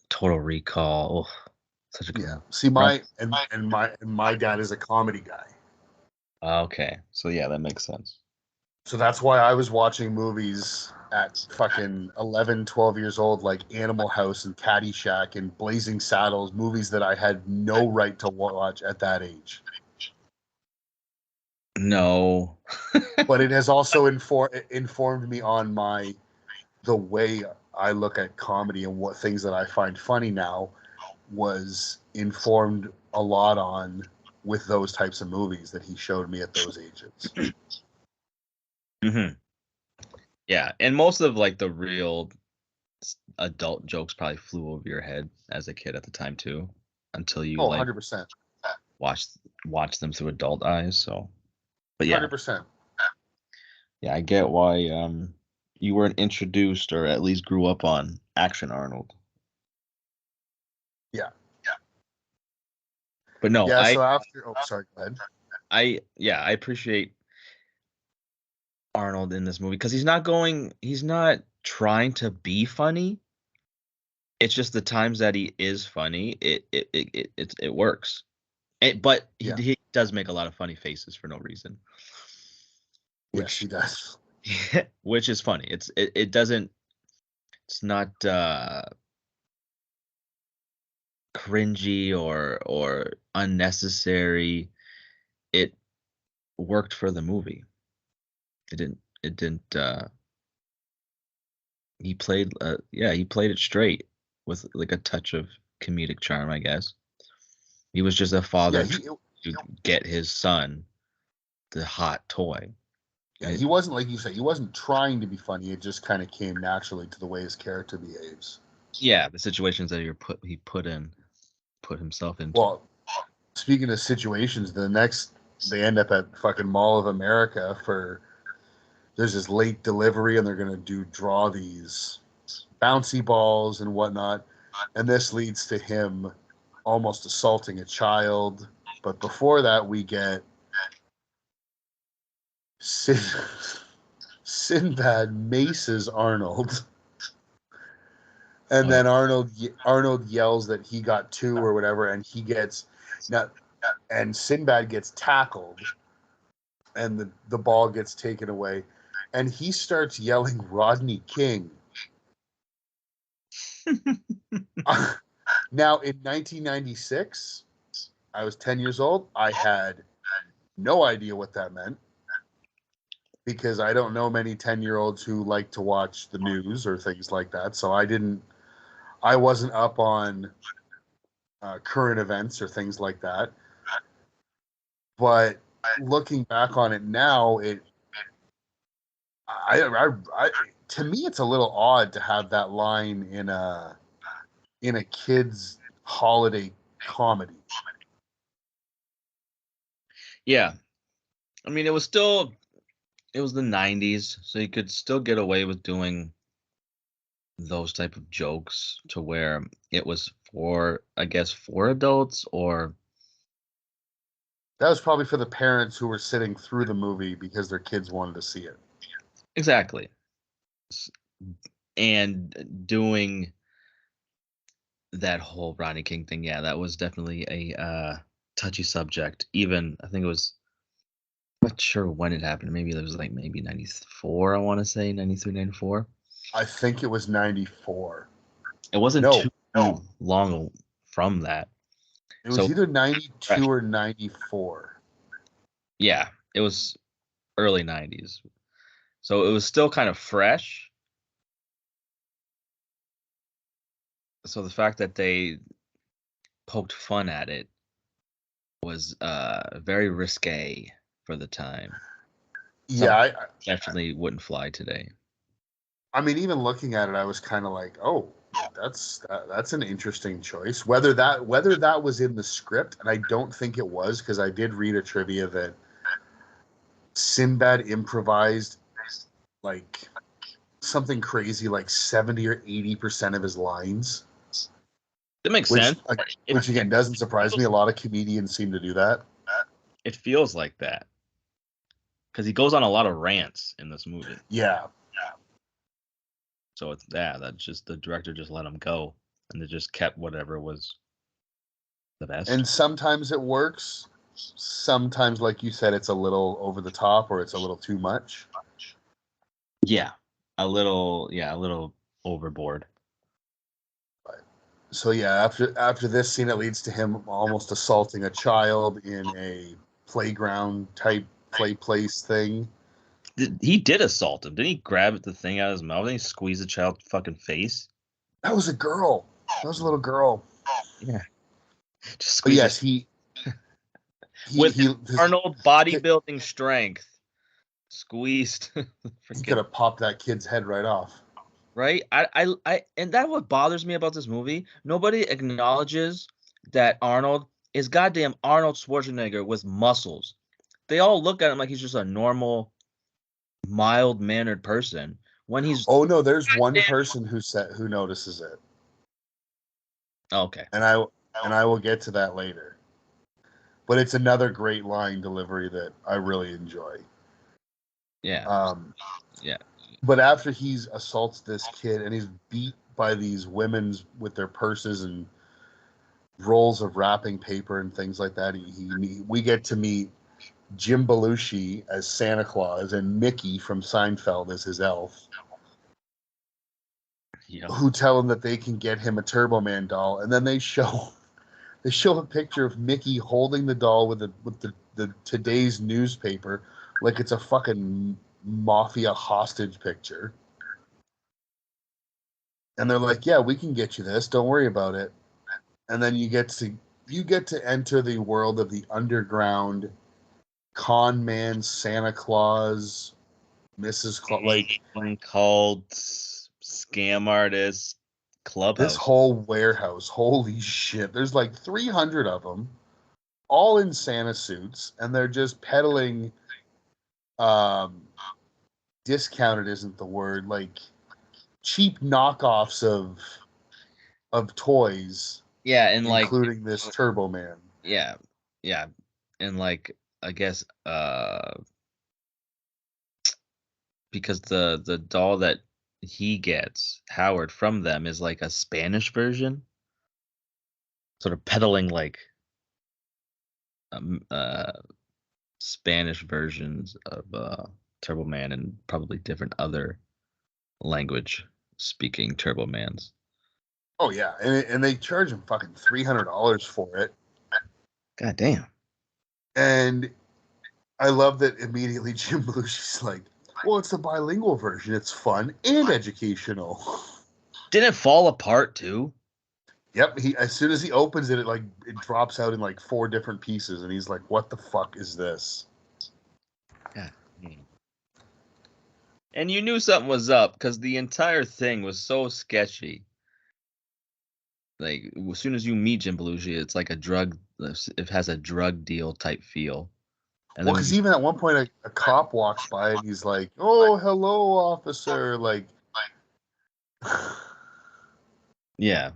Total Recall. Oh, such a good Yeah. See, my dad is a comedy guy. Okay. So yeah, that makes sense. So that's why I was watching movies at fucking 11, 12 years old, like Animal House and Caddyshack and Blazing Saddles, movies that I had no right to watch at that age. No. but it has also informed me on the way I look at comedy and what things that I find funny now was informed a lot on with those types of movies that he showed me at those ages. Hmm. Yeah, and most of like the real adult jokes probably flew over your head as a kid at the time too, until you Oh, like 100%. watch them through adult eyes. So, but yeah, 100%. yeah, I get why you weren't introduced or at least grew up on Action Arnold. Yeah. But no, Yeah, so after sorry, go ahead. I appreciate Arnold in this movie because he's not trying to be funny. It's just the times that he is funny, it works. But Yeah. he does make a lot of funny faces for no reason, Yes, he which does. which is funny. It doesn't. It's not cringy or unnecessary. It worked for the movie. It didn't. He played it straight with like a touch of comedic charm, I guess. He was just a Yeah, father to get his son the hot toy. he wasn't, like you said, he wasn't trying to be funny. It just kind of came naturally to the way his character behaves. Yeah, the situations that he put himself into. Well, speaking of situations, they end up at fucking Mall of America for there's this late delivery and they're gonna draw these bouncy balls and whatnot, and this leads to him almost assaulting a child. But before that, we get Sinbad maces Arnold, and then Arnold yells that he got two or whatever, and he gets not, and Sinbad gets tackled, and the ball gets taken away, and he starts yelling Rodney King. Now in 1996, I was 10 years old. I had no idea what that meant because I don't know many 10-year-olds who like to watch the news or things like that. So I wasn't up on current events or things like that. But looking back on it now, to me, it's a little odd to have that line in a kid's holiday comedy. Yeah, I mean, it was the 90s, so you could still get away with doing those type of jokes to where it was for, I guess, for adults or That was probably for the parents who were sitting through the movie because their kids wanted to see it. exactly. And doing that whole Rodney King thing, yeah, that was definitely a touchy subject. Even I think it was not sure when it happened. Maybe it was like maybe 94, I want to say 93, 94. I think it was 94. It wasn't No, too long from that. it was So either 92 fresh. or 94. Yeah, it was early 90s. So it was still kind of fresh. So the fact that they poked fun at it was very risque for the time. Yeah, Something definitely wouldn't fly today. I mean, even looking at it, I was kind of like, oh, that's an interesting choice. Whether that was in the script, and I don't think it was because I did read a trivia that Sinbad improvised like something crazy like 70 or 80% of his lines, It makes which sense. which again doesn't surprise me. A lot of comedians seem to do that. It feels like that because he goes on a lot of rants in this movie. Yeah, So it's that's just the director just let him go, and they just kept whatever was the best. and sometimes it works. Sometimes, like you said, it's a little over the top or it's a little too much. Yeah, a little overboard. So yeah, after this scene, it leads to him almost assaulting a child in a playground type play place thing. He did assault him. Didn't he grab the thing out of his mouth and he squeeze the child's fucking face? That was a girl. That was a little girl. Yeah. Just But squeeze yes, with his Arnold bodybuilding strength. Squeezed. he could have popped that kid's head right off. Right? And that what bothers me about this movie. Nobody acknowledges that Arnold is goddamn Arnold Schwarzenegger with muscles. They all look at him like he's just a normal, mild-mannered person. When he's Oh no, there's one person who notices it. okay. And I will get to that later. But it's another great line delivery that I really enjoy. Yeah. Yeah. But after he assaults this kid and he's beat by these women with their purses and rolls of wrapping paper and things like that, we get to meet Jim Belushi as Santa Claus and Mickey from Seinfeld as his elf, who tell him that they can get him a Turbo Man doll, and then they show a picture of Mickey holding the doll with the today's newspaper like it's a fucking mafia hostage picture. And they're like, yeah, we can get you this, don't worry about it. And then you get to enter the world of the underground con man Santa Claus, Mrs. Claus, like called scam artist clubhouse. This whole warehouse, holy shit, there's like 300 of them, all in Santa suits, and they're just peddling discounted isn't the word, like cheap knockoffs of toys. Yeah, and including this Turbo Man. Yeah. Yeah. And like I guess because the doll that he gets, Howard, from them is like a Spanish version. Sort of peddling like Spanish versions of Turbo Man and probably different other language speaking Turbo Mans. Oh yeah, and they charge him fucking $300 for it. God damn. And I love that immediately Jim Belushi's like, well, it's the bilingual version. It's fun and educational. Didn't it fall apart too? Yep. As soon as he opens it, it drops out in like 4 different pieces, and he's like, "What the fuck is this?" Yeah. And you knew something was up because the entire thing was so sketchy. Like as soon as you meet Jim Belushi, it's like it has a drug deal type feel. And well, because even at one point, a cop walks by and he's like, "Oh, hello, officer!" Like, yeah,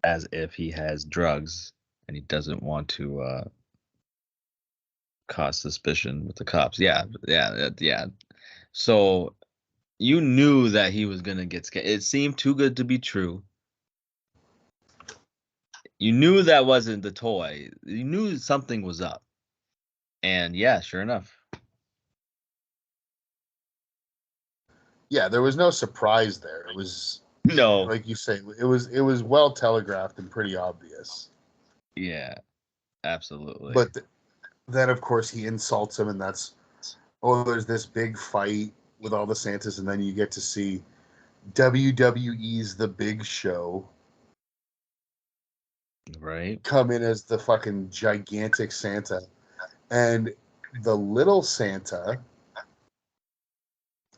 as if he has drugs and he doesn't want to cause suspicion with the cops. Yeah. So you knew that he was gonna get scared. It seemed too good to be true. You knew that wasn't the toy. You knew something was up. And yeah, sure enough. Yeah, there was no surprise there. It was no, like you say, it was well telegraphed and pretty obvious. Yeah, absolutely. But then, of course, he insults him, and there's this big fight with all the Santas, and then you get to see WWE's The Big Show. Right. Come in as the fucking gigantic Santa. And the little Santa,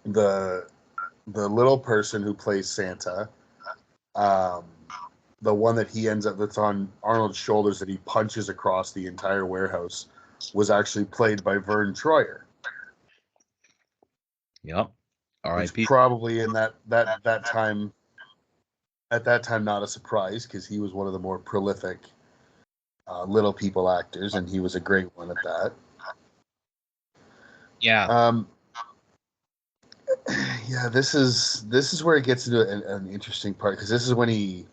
the little person who plays Santa, the one that he ends up that's on Arnold's shoulders that he punches across the entire warehouse, was actually played by Vern Troyer. Yep. R.I.P. Probably in that time. At that time, not a surprise because he was one of the more prolific little people actors, and he was a great one at that. Yeah. Yeah, this is where it gets into an interesting part, because this is when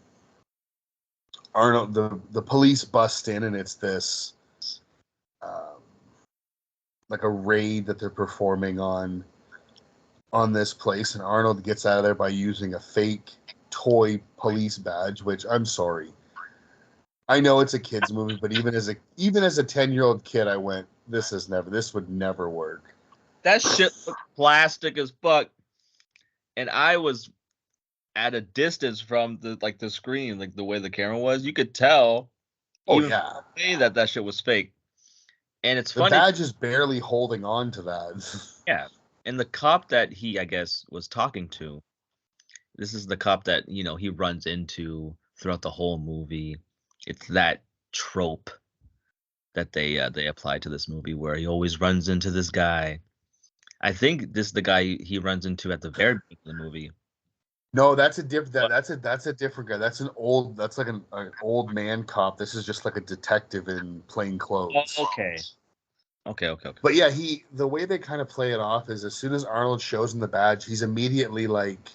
Arnold, the police bust in, and it's this like a raid that they're performing on this place, and Arnold gets out of there by using a fake toy police badge, which, I'm sorry, I know it's a kid's movie, but even as a 10-year-old kid, I went, this would never work. That shit looked plastic as fuck. And I was at a distance from the screen, like the way the camera was. You could tell even from the way that shit was fake. And it's funny. The badge is barely holding on to that. Yeah. And the cop that he, I guess, was talking to, this is the cop that, he runs into throughout the whole movie. It's that trope that they apply to this movie where he always runs into this guy. I think this is the guy he runs into at the very beginning of the movie. No, that's a different guy. That's like an old man cop. This is just like a detective in plain clothes. Oh, okay. But yeah, the way they kind of play it off is as soon as Arnold shows him the badge, he's immediately like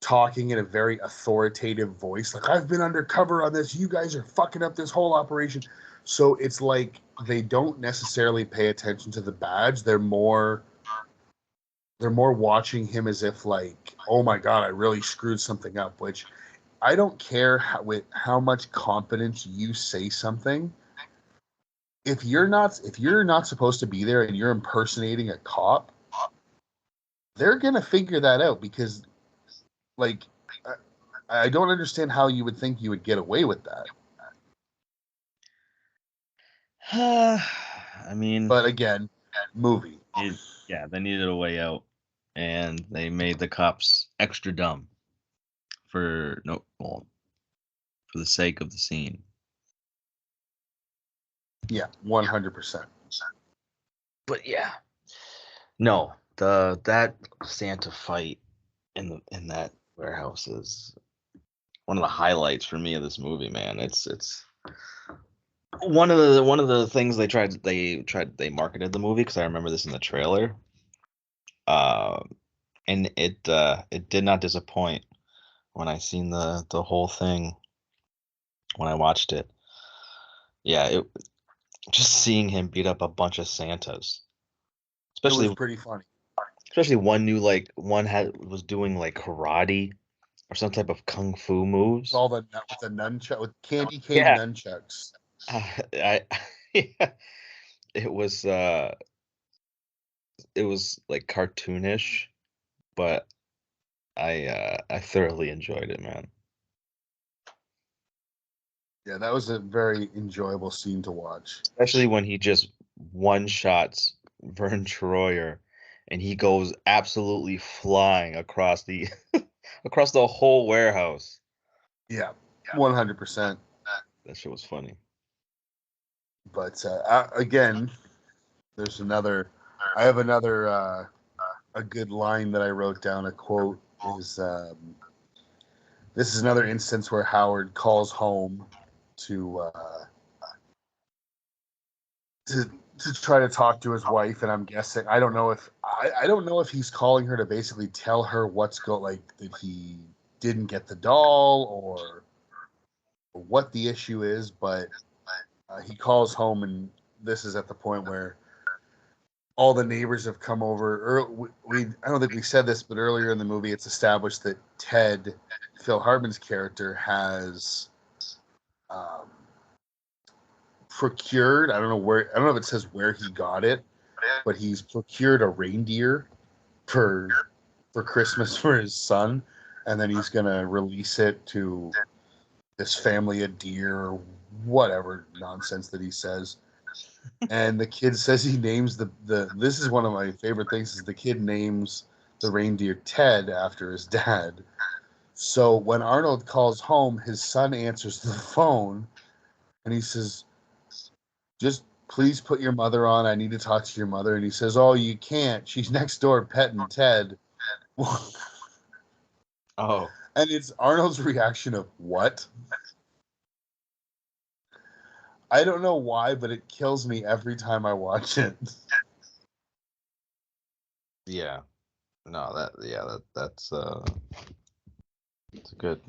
talking in a very authoritative voice, like, I've been undercover on this. You guys are fucking up this whole operation. So it's like they don't necessarily pay attention to the badge. They're more watching him as if like, oh my God, I really screwed something up, which I don't care how much confidence you say something. If you're not supposed to be there and you're impersonating a cop, they're going to figure that out because like, I don't understand how you would think you would get away with that. I mean, but again, movie. They needed a way out, and they made the cops extra dumb for the sake of the scene. Yeah, 100%. But yeah, no, that Santa fight in that warehouse is one of the highlights for me of this movie, man. It's one of the things they marketed the movie, because I remember this in the trailer, and it did not disappoint when I seen the whole thing when I watched it. Yeah, just seeing him beat up a bunch of Santas, especially, it was pretty funny. Especially one was doing like karate or some type of kung fu moves. All with the nunchuck, with candy cane nunchucks. It was like cartoonish, but I thoroughly enjoyed it, man. Yeah, that was a very enjoyable scene to watch. Especially when he just one-shots Vern Troyer and he goes absolutely flying across the whole warehouse. Yeah, 100%. That shit was funny. But again, there's another. I have another a good line that I wrote down. A quote is, "This is another instance where Howard calls home to try to talk to his wife, and I'm guessing I don't know if he's calling her to basically tell her that he didn't get the doll or what the issue is, but he calls home, and this is at the point where all the neighbors have come over. I don't think we said this, but earlier in the movie, it's established that Ted, Phil Hartman's character, has procured. I don't know if it says where he got it, but he's procured a reindeer for Christmas for his son, and then he's gonna release it to this family of deer or whatever nonsense that he says. And the kid says he names the this is one of my favorite things, is the kid names the reindeer Ted after his dad. So when Arnold calls home, his son answers the phone and he says, "Just please put your mother on. I need to talk to your mother." And he says, "Oh, you can't. She's next door petting Ted." Oh. And it's Arnold's reaction of, "What?" I don't know why, but it kills me every time I watch it. Yeah. No, that's it's good.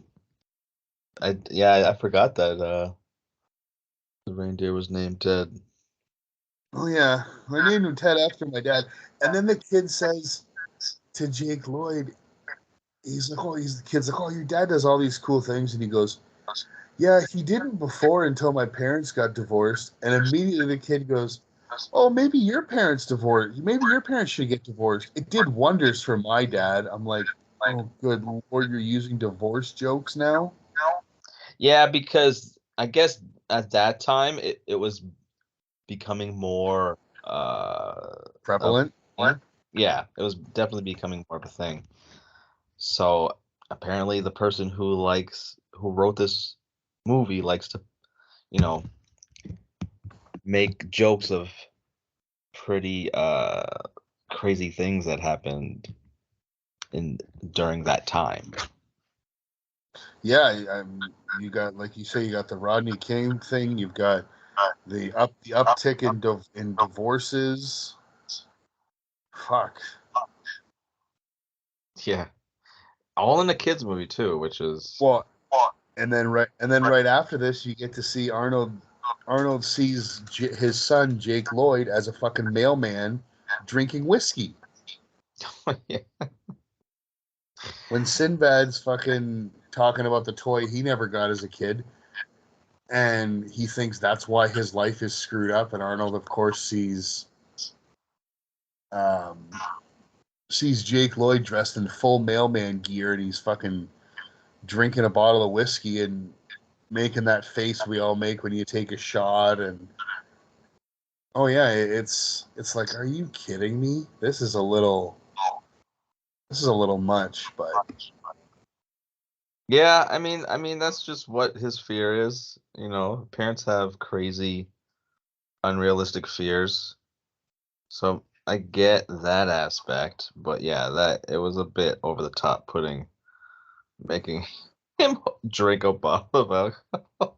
I forgot that the reindeer was named Ted. Oh yeah, I named him Ted after my dad. And then the kid says to Jake Lloyd, the kid's like, "Oh, your dad does all these cool things," and he goes, "Yeah, he didn't before until my parents got divorced." And immediately the kid goes, oh, maybe your parents divorced. Maybe your parents should get divorced. It did wonders for my dad. I'm like, oh, good Lord, you're using divorce jokes now? Yeah, because I guess at that time it was becoming more of Prevalent? yeah, it was definitely becoming more of a thing. So apparently the person who wrote this movie likes to, you know, make jokes of pretty crazy things that happened in during that time. Yeah, you got, like you say, you got the Rodney King thing. You've got the uptick in divorces. Fuck. Yeah. All in a kids movie too, which is Well, and then right after this, you get to see Arnold. Arnold sees his son Jake Lloyd as a fucking mailman drinking whiskey. yeah. When Sinbad's fucking talking about the toy he never got as a kid, and he thinks that's why his life is screwed up, and Arnold, of course, um, sees Jake Lloyd dressed in full mailman gear, and he's fucking drinking a bottle of whiskey and making that face we all make when you take a shot. And oh yeah, it's like, are you kidding me? This is a little much. But Yeah, I mean that's just what his fear is, you know. Parents have crazy, unrealistic fears. So I get that aspect, but yeah, that it was a bit over the top making him drink a bottle of alcohol.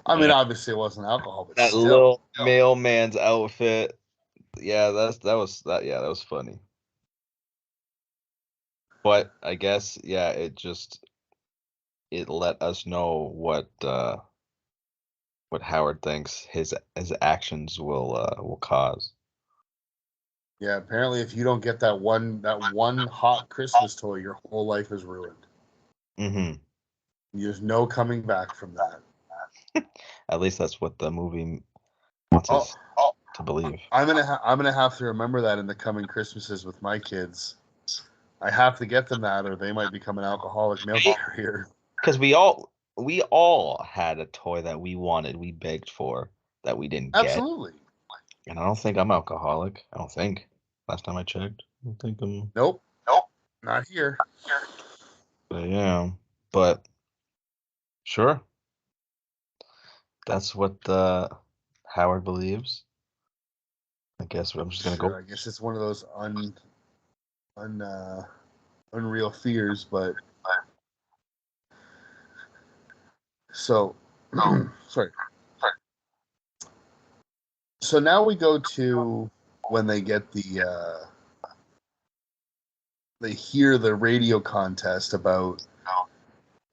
I mean, Yeah. obviously it wasn't alcohol, but That still. little mailman's outfit. Yeah, that was funny. But I guess yeah, it let us know what Howard thinks his actions will cause. Yeah, apparently if you don't get that one hot Christmas toy, your whole life is ruined. Hmm. There's no coming back from that. At least that's what the movie wants Oh, us to believe. I'm gonna have to remember that in the coming Christmases with my kids. I have to get them that, or they might become an alcoholic mail carrier. Because we all had a toy that we wanted, we begged for that we didn't get. Absolutely. And I don't think I'm alcoholic. I don't think. Last time I checked, I don't think I'm. Nope. Not here. But yeah, but sure, that's what Howard believes. I guess I'm just gonna go. Sure. I guess it's one of those un unreal fears, but so sorry. So now we go to when they get they hear the radio contest about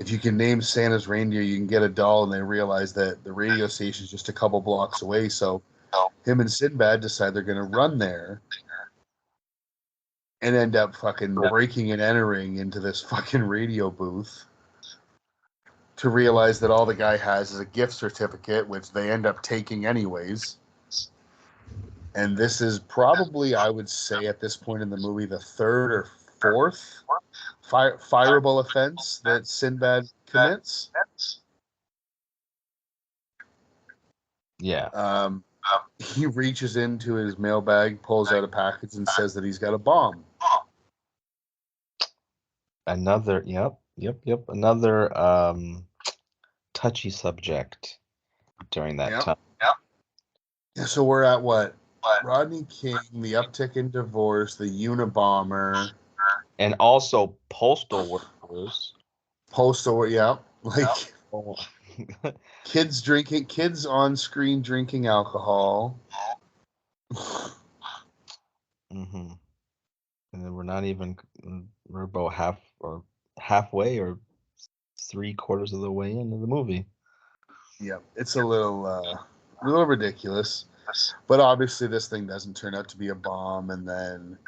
if you can name Santa's reindeer, you can get a doll, and they realize that the radio station is just a couple blocks away. So him and Sinbad decide they're going to run there and end up fucking breaking and entering into this fucking radio booth to realize that all the guy has is a gift certificate, which they end up taking anyways. And this is probably, I would say, at this point in the movie, the third or fourth fireable offense that Sinbad commits. Yeah. He reaches into his mailbag, pulls out a package, and says that he's got a bomb. Another. Yep. Another touchy subject during that time. Yeah, so we're at what? Rodney King, the uptick in divorce, the Unabomber, And also postal workers. postal. Yeah, like Oh. kids on screen drinking alcohol. Hmm. And then we're not even we're about halfway or three-quarters of the way into the movie. Yeah, it's a little ridiculous, but obviously this thing doesn't turn out to be a bomb. And then,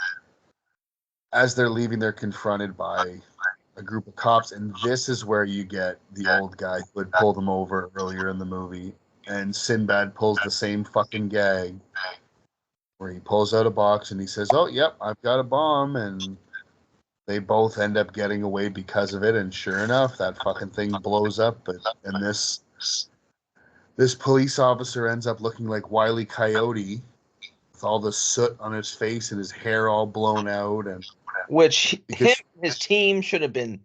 as they're leaving, they're confronted by a group of cops, and this is where you get the old guy who had pulled them over earlier in the movie. And Sinbad pulls the same fucking gag where he pulls out a box and he says, "Oh, yep, I've got a bomb," and they both end up getting away because of it. And sure enough, that fucking thing blows up. And this police officer ends up looking like Wile E. Coyote with all the soot on his face and his hair all blown out. And Which his team should have been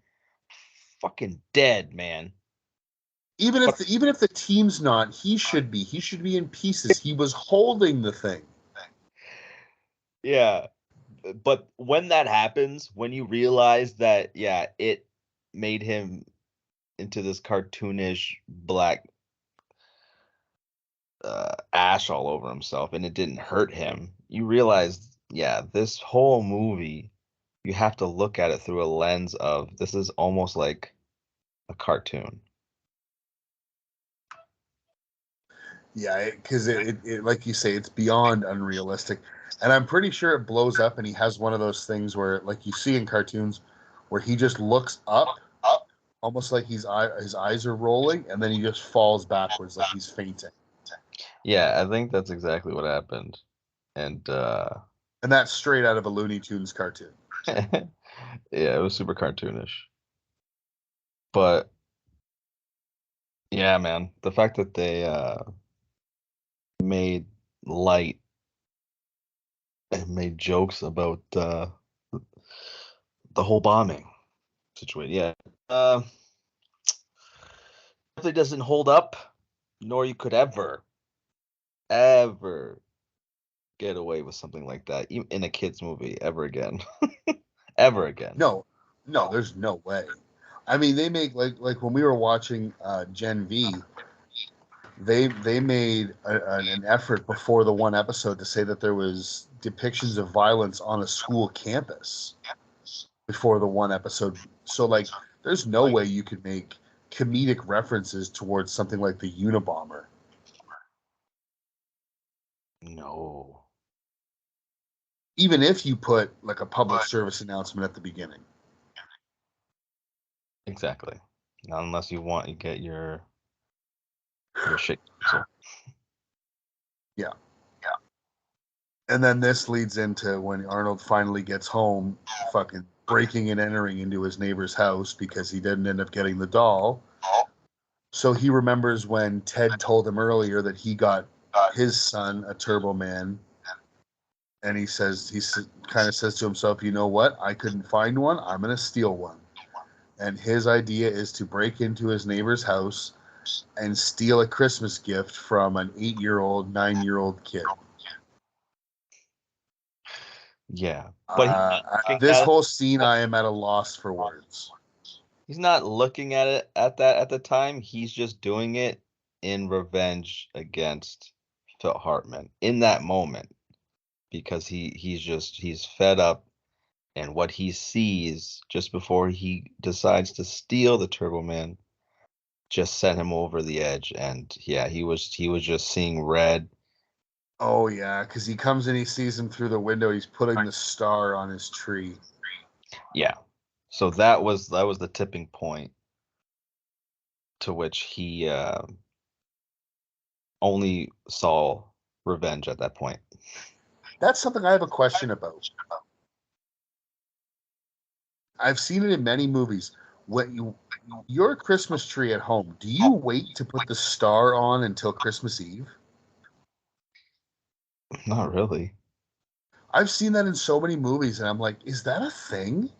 fucking dead, man. Even if the team's not, he should be in pieces. He was holding the thing. Yeah. But when that happens, when you realize that, yeah, it made him into this cartoonish black ash all over himself and it didn't hurt him, you realize, yeah, this whole movie, you have to look at it through a lens of this is almost like a cartoon. Yeah, because it like you say, it's beyond unrealistic. And I'm pretty sure it blows up and he has one of those things where, like you see in cartoons, where he just looks up, almost like his eyes are rolling, and then he just falls backwards like he's fainting. Yeah, I think that's exactly what happened. And that's straight out of a Looney Tunes cartoon. yeah, it was super cartoonish. But yeah, man, the fact that they made light and made jokes about the whole bombing situation. Yeah. It doesn't hold up, nor you could ever get away with something like that in a kids movie ever again. Ever again. No, there's no way. I mean, they make like when we were watching Gen V, they made an effort before the one episode to say that there was depictions of violence on a school campus before the one episode. So like, there's no way you could make comedic references towards something like the Unabomber. No. Even if you put like a public service announcement at the beginning. Exactly. Not unless you get your shit. So. Yeah. And then this leads into when Arnold finally gets home, fucking breaking and entering into his neighbor's house because he didn't end up getting the doll. So he remembers when Ted told him earlier that he got his son a Turbo Man. And he kind of says to himself, you know what? I couldn't find one. I'm going to steal one. And his idea is to break into his neighbor's house and steal a Christmas gift from an 8-year-old, 9-year-old kid. Yeah. But this whole scene, I am at a loss for words. He's not looking at it at the time. He's just doing it in revenge against Phil Hartman in that moment. Because he's fed up, and what he sees just before he decides to steal the Turbo Man just sent him over the edge. And yeah, he was just seeing red. Oh yeah, because he comes in, he sees him through the window. He's putting the star on his tree. Yeah, so that was the tipping point to which he only saw revenge at that point. That's something I have a question about. I've seen it in many movies. When your Christmas tree at home, do you wait to put the star on until Christmas Eve? Not really. I've seen that in so many movies, and I'm like, is that a thing?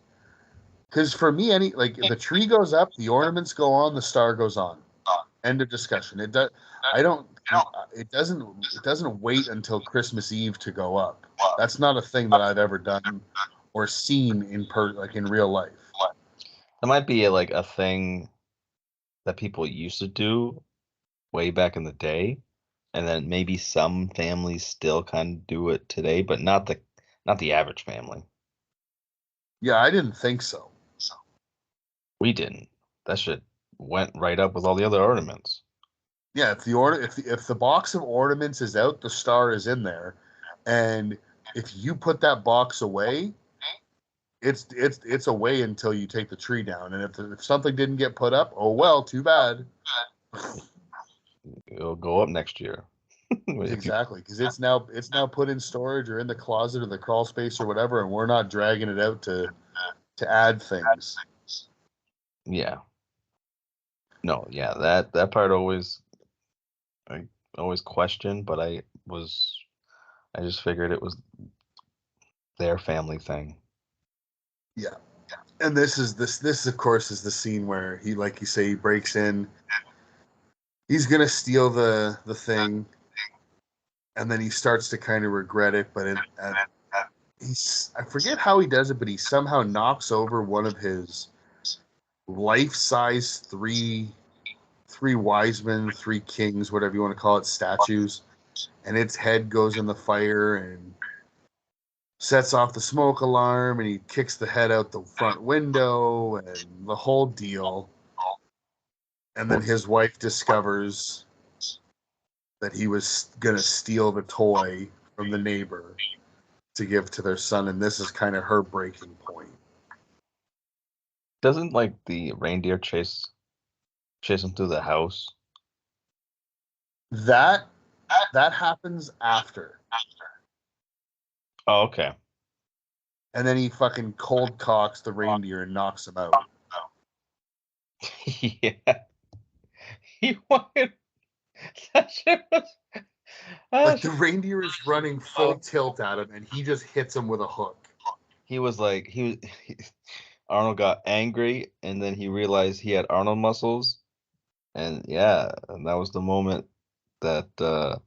Because for me, the tree goes up, the ornaments go on, the star goes on. End of discussion. It doesn't wait until Christmas Eve to go up. That's not a thing that I've ever done or seen in real life. It might be a thing that people used to do way back in the day, and then maybe some families still kind of do it today, but not the average family. Yeah, I didn't think so. We didn't. That shit went right up with all the other ornaments. Yeah, if the box of ornaments is out, the star is in there, and if you put that box away, it's away until you take the tree down. And if something didn't get put up, oh well, too bad. it'll go up next year. Exactly, because it's now put in storage or in the closet or the crawl space or whatever, and we're not dragging it out to add things. Yeah. No, yeah, that part I always questioned, but I just figured it was their family thing. Yeah. And this of course is the scene where he, like you say, he breaks in. He's gonna steal the thing, and then he starts to kind of regret it. But I forget how he does it, but he somehow knocks over one of his life-size three wise men, three kings, whatever you want to call it, statues, and its head goes in the fire and sets off the smoke alarm, and he kicks the head out the front window and the whole deal. And then his wife discovers that he was going to steal the toy from the neighbor to give to their son, and this is kind of her breaking point. Doesn't like the reindeer chase him through the house? That happens after. Oh, okay. And then he fucking cold cocks the reindeer and knocks him out. Yeah. He wanted that shit was Like the reindeer is running full tilt at him, and he just hits him with a hook. he was like Arnold got angry, and then he realized he had Arnold muscles, and and that was the moment that the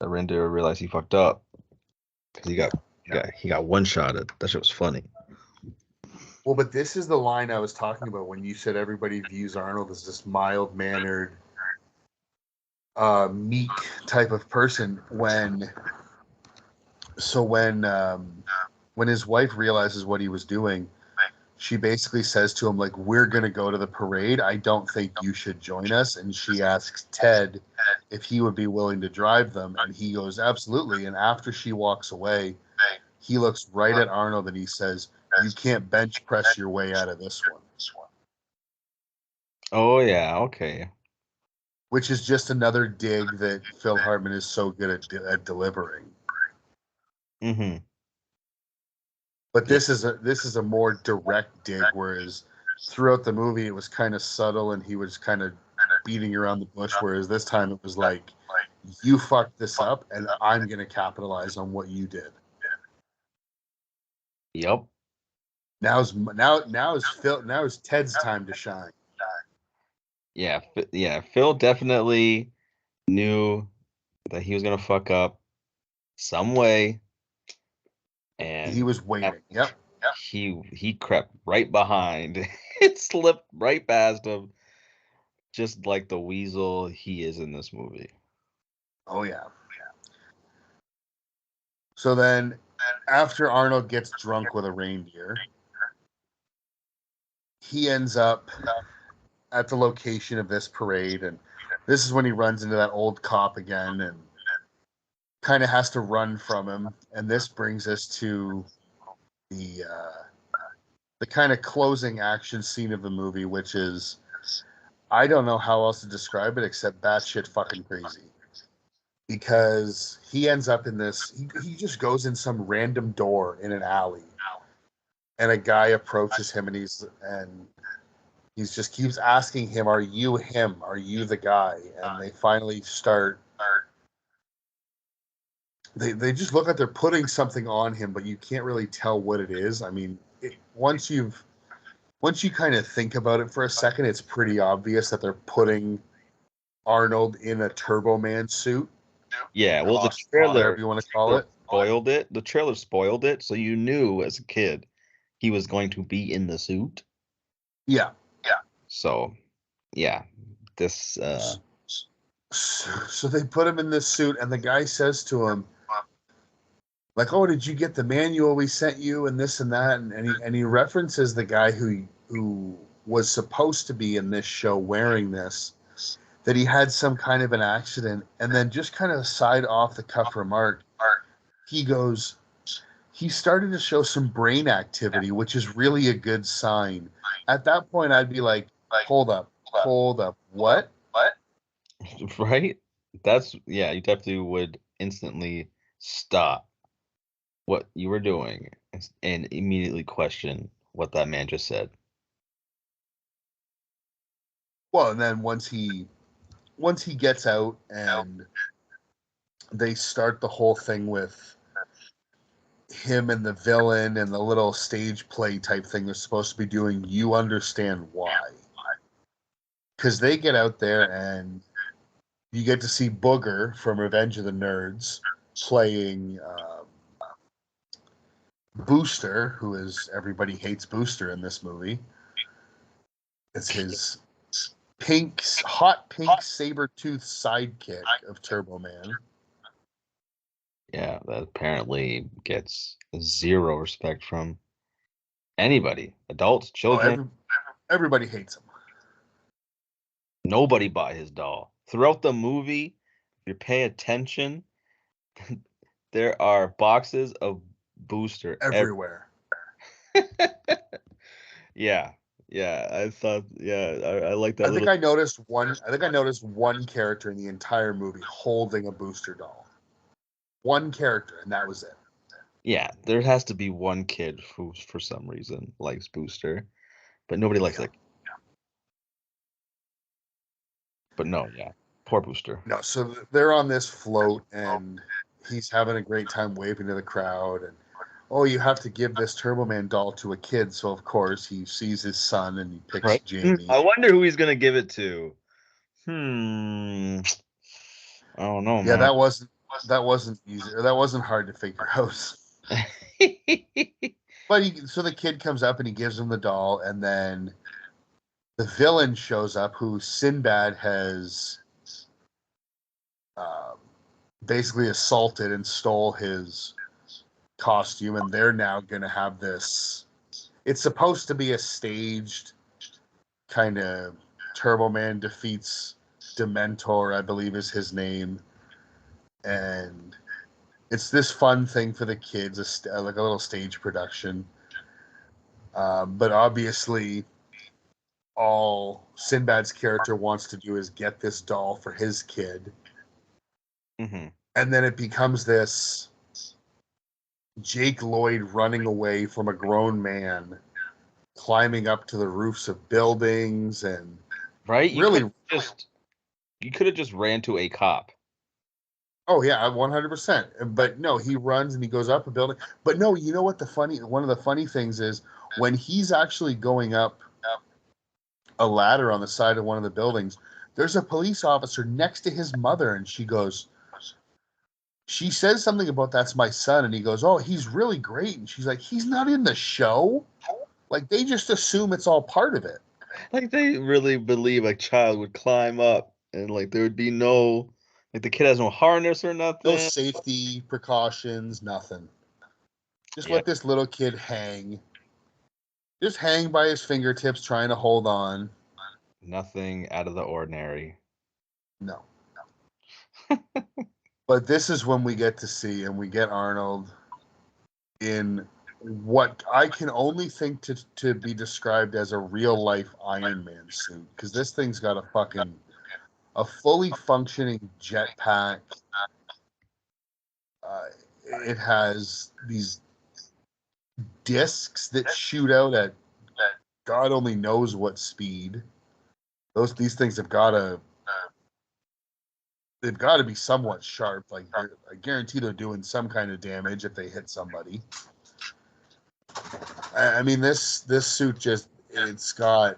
reindeer realized he fucked up. He got one shotted. That shit was funny. Well, but this is the line I was talking about when you said everybody views Arnold as this mild-mannered, meek type of person. When his wife realizes what he was doing, she basically says to him, like, we're going to go to the parade. I don't think you should join us. And she asks Ted if he would be willing to drive them. And he goes, absolutely. And after she walks away, he looks right at Arnold and he says, you can't bench press your way out of this one. Oh, yeah. Okay. Which is just another dig that Phil Hartman is so good at delivering. Mm-hmm. But this is a more direct dig, whereas throughout the movie it was kind of subtle and he was kind of beating around the bush, whereas this time it was like, you fucked this up and I'm going to capitalize on what you did. Yep. Now is Ted's time to shine. Yeah. Phil definitely knew that he was gonna fuck up some way, and He was waiting. Yep. He crept right behind. It slipped right past him, just like the weasel he is in this movie. Oh yeah. So then, after Arnold gets drunk with a reindeer, he ends up at the location of this parade, and this is when he runs into that old cop again and kind of has to run from him. And this brings us to the kind of closing action scene of the movie, which is, I don't know how else to describe it except batshit fucking crazy. Because he ends up in this, he just goes in some random door in an alley, and a guy approaches him, and he just keeps asking him, "Are you him? Are you the guy?" And they finally start. They just look like they're putting something on him, but you can't really tell what it is. I mean, once you kind of think about it for a second, it's pretty obvious that they're putting Arnold in a Turbo Man suit. Yeah, well, the Whatever trailer you want to call it. spoiled it. The trailer spoiled it, so you knew as a kid he was going to be in the suit. Yeah. So, yeah, this. So they put him in this suit, and the guy says to him, like, "Oh, did you get the manual we sent you?" And this and that, and he references the guy who was supposed to be in this show wearing this, that he had some kind of an accident, and then just kind of side off the cuff remark, he goes, he started to show some brain activity, which is really a good sign. At that point, I'd be like, hold up, what? Right? That's you definitely would instantly stop what you were doing and immediately question what that man just said. Well, and then once he gets out and they start the whole thing with him and the villain and the little stage play type thing they're supposed to be doing, you understand why. Because they get out there and you get to see Booger from Revenge of the Nerds playing Booster, who is everybody hates Booster in this movie. It's his hot pink saber-toothed sidekick of Turbo Man. Yeah, that apparently gets zero respect from anybody, adults, children. Everybody hates him. Nobody bought his doll. Throughout the movie, if you pay attention, there are boxes of Booster everywhere. Yeah, I thought, I like that. I think I noticed one character in the entire movie holding a Booster doll. One character, and that was it. Yeah, there has to be one kid who, for some reason, likes Booster, but nobody likes it. But no, poor Booster. No, so they're on this float, and he's having a great time waving to the crowd, and you have to give this Turbo Man doll to a kid. So of course he sees his son and he picks Jamie. I wonder who he's gonna give it to. I don't know, yeah, man. that wasn't easy. That wasn't hard to figure out. But so the kid comes up and he gives him the doll, and then the villain shows up, who Sinbad has basically assaulted and stole his costume, and they're now going to have this. It's supposed to be a staged kind of Turbo Man defeats Dementor, I believe is his name, and it's this fun thing for the kids, like a little stage production. But obviously, all Sinbad's character wants to do is get this doll for his kid. Mm-hmm. And then it becomes this Jake Lloyd running away from a grown man, climbing up to the roofs of buildings, and right. You could have just ran to a cop. Oh yeah, 100%. But no, he runs and he goes up a building. But no, you know what one of the funny things is, when he's actually going up a ladder on the side of one of the buildings, there's a police officer next to his mother, and she says something about, "That's my son," and he goes, "Oh, he's really great." And she's like, "He's not in the show." Like, they just assume it's all part of it. Like, they really believe a child would climb up and like there would be no, like, the kid has no harness or nothing. No safety precautions, nothing. Just let this little kid hang. Just hang by his fingertips, trying to hold on. Nothing out of the ordinary. No. But this is when we get to see, and we get Arnold in what I can only think to be described as a real life Iron Man suit, because this thing's got a fully functioning jetpack. It has these discs that shoot out at God only knows what speed. These things have got to be somewhat sharp. Like, I guarantee they're doing some kind of damage if they hit somebody. I mean, this suit it's got,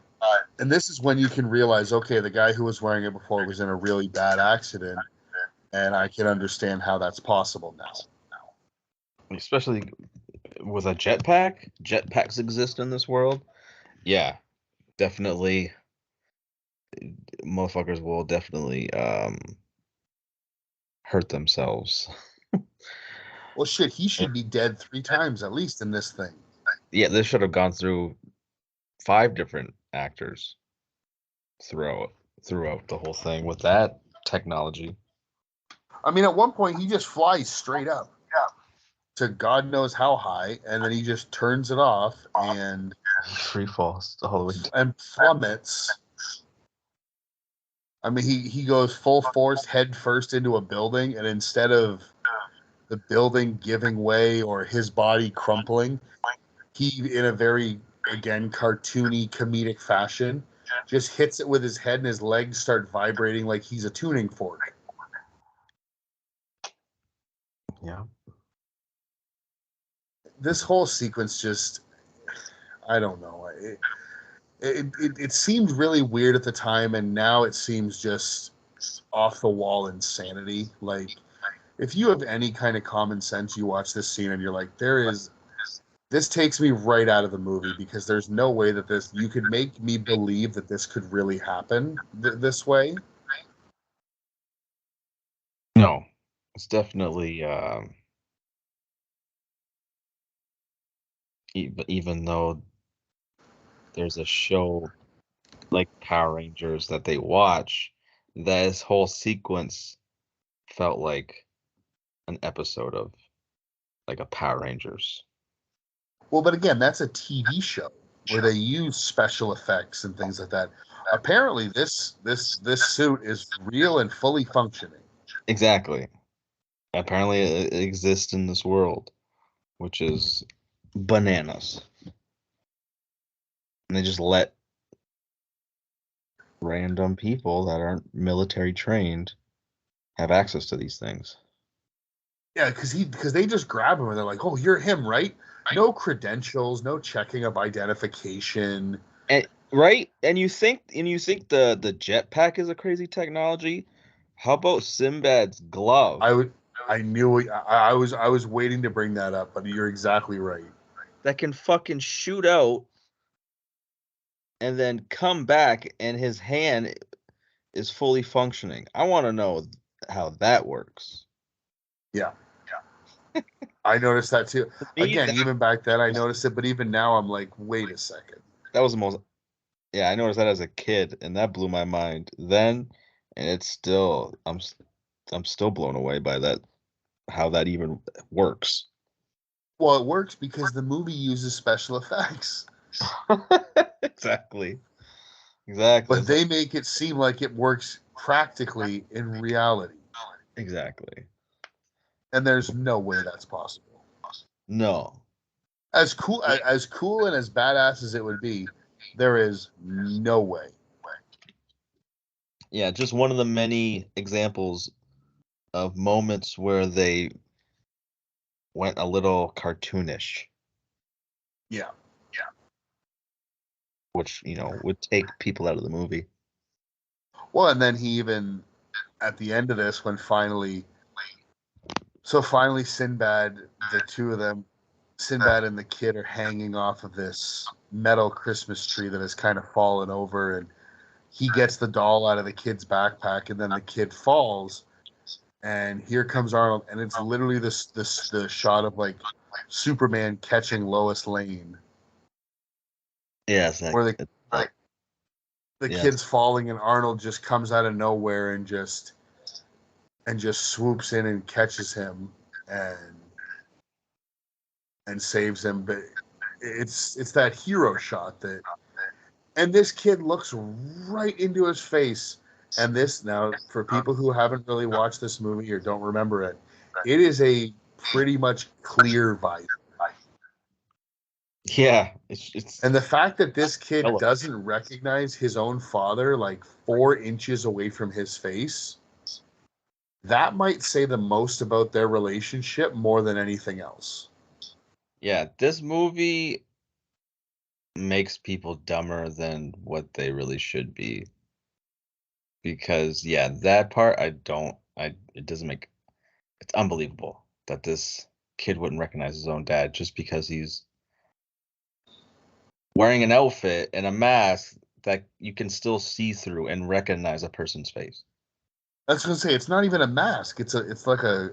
and this is when you can realize, okay, the guy who was wearing it before was in a really bad accident, and I can understand how that's possible now. Especially with a jetpack. Jetpacks exist in this world. Yeah, definitely. Motherfuckers will definitely hurt themselves. Well, shit, he should be dead 3 times at least in this thing. Yeah, this should have gone through 5 different actors throughout the whole thing with that technology. I mean, at one point he just flies straight up to God knows how high, and then he just turns it off and free falls all the way down and plummets. I mean, he goes full force head first into a building, and instead of the building giving way or his body crumpling, he, in a very, again, cartoony, comedic fashion, just hits it with his head, and his legs start vibrating like he's a tuning fork. Yeah. This whole sequence just, I don't know. It seemed really weird at the time, and now it seems just off the wall insanity. Like, if you have any kind of common sense, you watch this scene and you're like, this takes me right out of the movie, because there's no way that you could make me believe that this could really happen this way. No, it's definitely even though there's a show like Power Rangers that they watch, this whole sequence felt like an episode of like a Power Rangers. Well, but again, that's a TV show where they use special effects and things like that. Apparently, this suit is real and fully functioning. Exactly. Apparently, it exists in this world, which is bananas. And they just let random people that aren't military trained have access to these things. Yeah, because they just grab him and they're like, "Oh, you're him, right?" No credentials, no checking of identification. And right? And you think the jetpack is a crazy technology? How about Sinbad's glove I was waiting to bring that up, but you're exactly right. that can fucking shoot out and then come back and his hand is fully functioning? I want to know how that works. Yeah. I noticed that too. To me, Again, even back then I noticed it, but even now I'm like, wait a second. that was the most. Yeah, I noticed that as a kid, and that blew my mind then, and it's still I'm still blown away by that, how that even works. Well, it works because the movie uses special effects. Exactly. Exactly. But they make it seem like it works practically in reality. Exactly. And there's no way that's possible. No. As cool and as badass as it would be, there is no way. Yeah, just one of the many examples of moments where they went a little cartoonish, Yeah. which, would take people out of the movie. Well, and then he even, at the end of this, when finally Sinbad, the two of them, Sinbad and the kid, are hanging off of this metal Christmas tree that has kind of fallen over, and he gets the doll out of the kid's backpack, and then the kid falls, and here comes Arnold, and it's literally the shot of like Superman catching Lois Lane, Yeah, it's where the yeah, kid's falling, and Arnold just comes out of nowhere and just swoops in and catches him and saves him. But it's that hero shot that, and this kid looks right into his face. And this, now, for people who haven't really watched this movie or don't remember it, it is a pretty much clear visor. yeah. It's And the fact that this kid doesn't recognize his own father like 4 inches away from his face, that might say the most about their relationship more than anything else. Yeah, this movie makes people dumber than what they really should be. Because yeah, that part it doesn't make, it's unbelievable that this kid wouldn't recognize his own dad just because he's wearing an outfit and a mask that you can still see through and recognize a person's face. I was gonna say, it's not even a mask. It's like a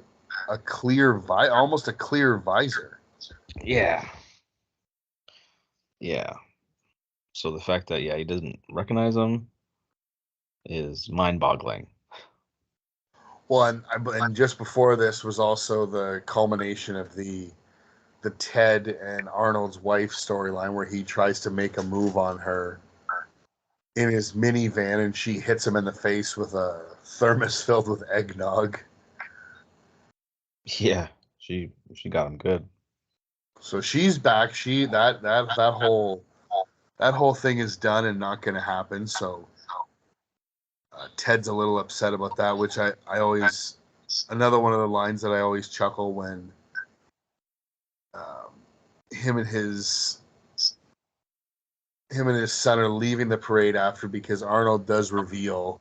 clear almost a clear visor. Yeah. Yeah. So the fact that he doesn't recognize him is mind-boggling. Well, and just before this was also the culmination of the Ted and Arnold's wife storyline, where he tries to make a move on her in his minivan, and she hits him in the face with a thermos filled with eggnog. Yeah, she got him good. So she's back. That whole thing is done and not going to happen. So Ted's a little upset about that, which I always, another one of the lines that I always chuckle when him and his son are leaving the parade after, because Arnold does reveal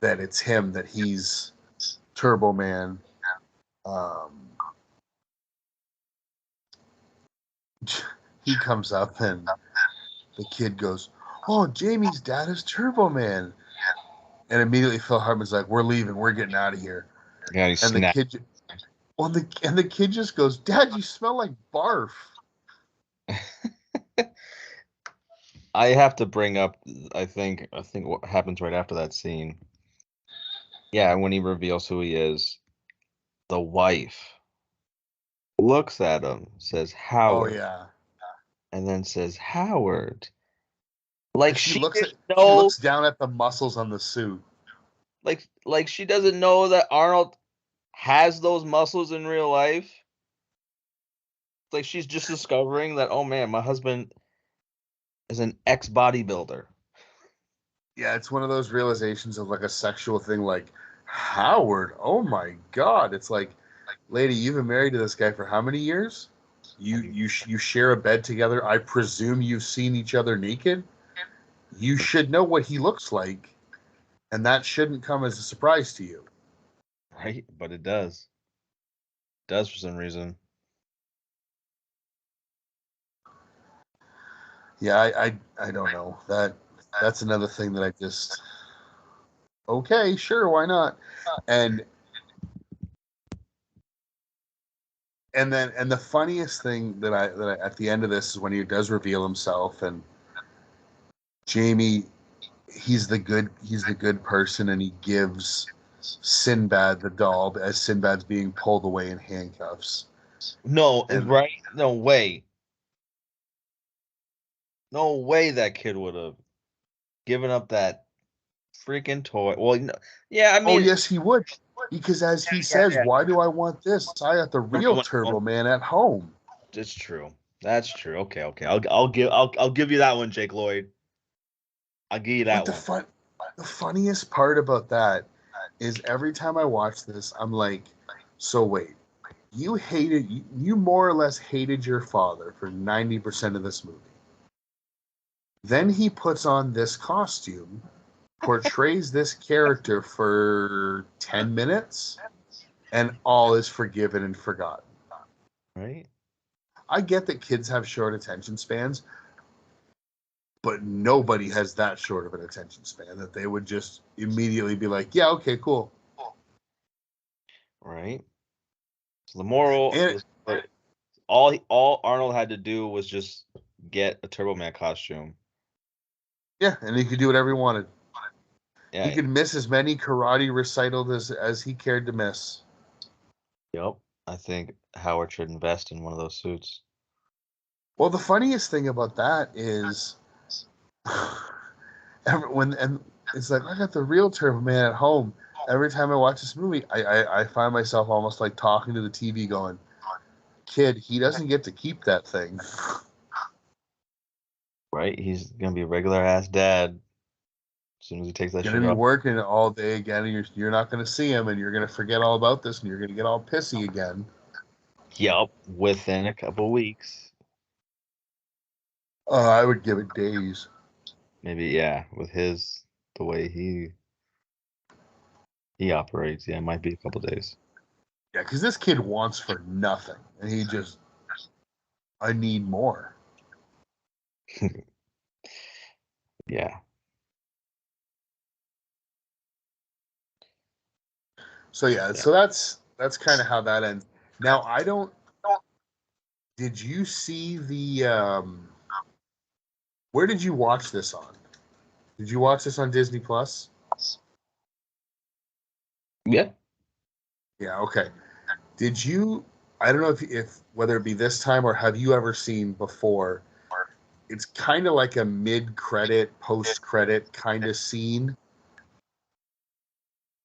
that it's him, that he's Turbo Man. He comes up and the kid goes, "Oh, Jamie's dad is Turbo Man," and immediately Phil Hartman's like, "We're leaving. We're getting out of here." Yeah, he And snapped. the kid just goes, "Dad, you smell like barf." I have to bring up. I think what happens right after that scene. Yeah, when he reveals who he is, the wife looks at him, says Oh Howard, yeah. and then says Howard. Like She she didn't she know, looks down at the muscles on the suit. like she doesn't know that Arnold has those muscles in real life. Like she's just discovering that, oh man, my husband is an ex-bodybuilder. Yeah, it's one of those realizations of like a sexual thing, like Howard. Oh my God! It's like, lady, you've been married to this guy for how many years? You share a bed together. I presume you've seen each other naked. You should know what he looks like, and that shouldn't come as a surprise to you. Right? But it does. It does for some reason. Yeah, I don't know. That's another thing that I just, okay, sure, why not? And the funniest thing that I at the end of this is when he does reveal himself, and Jamie, he's the good person, and he gives Sinbad the doll as Sinbad's being pulled away in handcuffs. No, And right? No way. No way that kid would have given up that freaking toy. Well, yeah, I oh mean, yes, he would, because as he says, yeah. why do I want this? I got the real Turbo Man at home. That's true. That's true. Okay, okay. I'll give you that one, Jake Lloyd. I'll give you But that one. the funniest part about that is every time I watch this, I'm like, so wait, you more or less hated your father for 90% of this movie. Then he puts on this costume, portrays this character for 10 minutes, and all is forgiven and forgotten. Right? I get that kids have short attention spans, but nobody has that short of an attention span that they would just immediately be like, yeah, okay, cool. Right? So the moral And is all Arnold had to do was just get a Turbo Man costume. yeah, and he could do whatever he wanted. He Yeah. could miss as many karate recitals as he cared to miss. Yep. I think Howard should invest in one of those suits. Well, the funniest thing about that is and it's like, I got the real Turbo Man at home. Every time I watch this movie, I find myself almost like talking to the TV going, kid, he doesn't get to keep that thing. Right? He's gonna be a regular ass dad as soon as he takes that Gonna shit be off. working all day again, and you're not gonna see him, and you're gonna forget all about this, and you're gonna get all pissy again. Yep. Within a couple weeks. I would give it days. Maybe, yeah, with the way he operates, yeah, it might be a couple days. Yeah, because this kid wants for nothing, and he just, I need more. Yeah. So yeah, so that's kind of how that ends. Now I don't. Did you see the? Where did you watch this on? Did you watch this on Disney Plus? Yeah. Yeah. Okay. Did you? I don't know if whether it be this time or have you ever seen before? it's kind of like a mid-credit, post-credit kind of scene.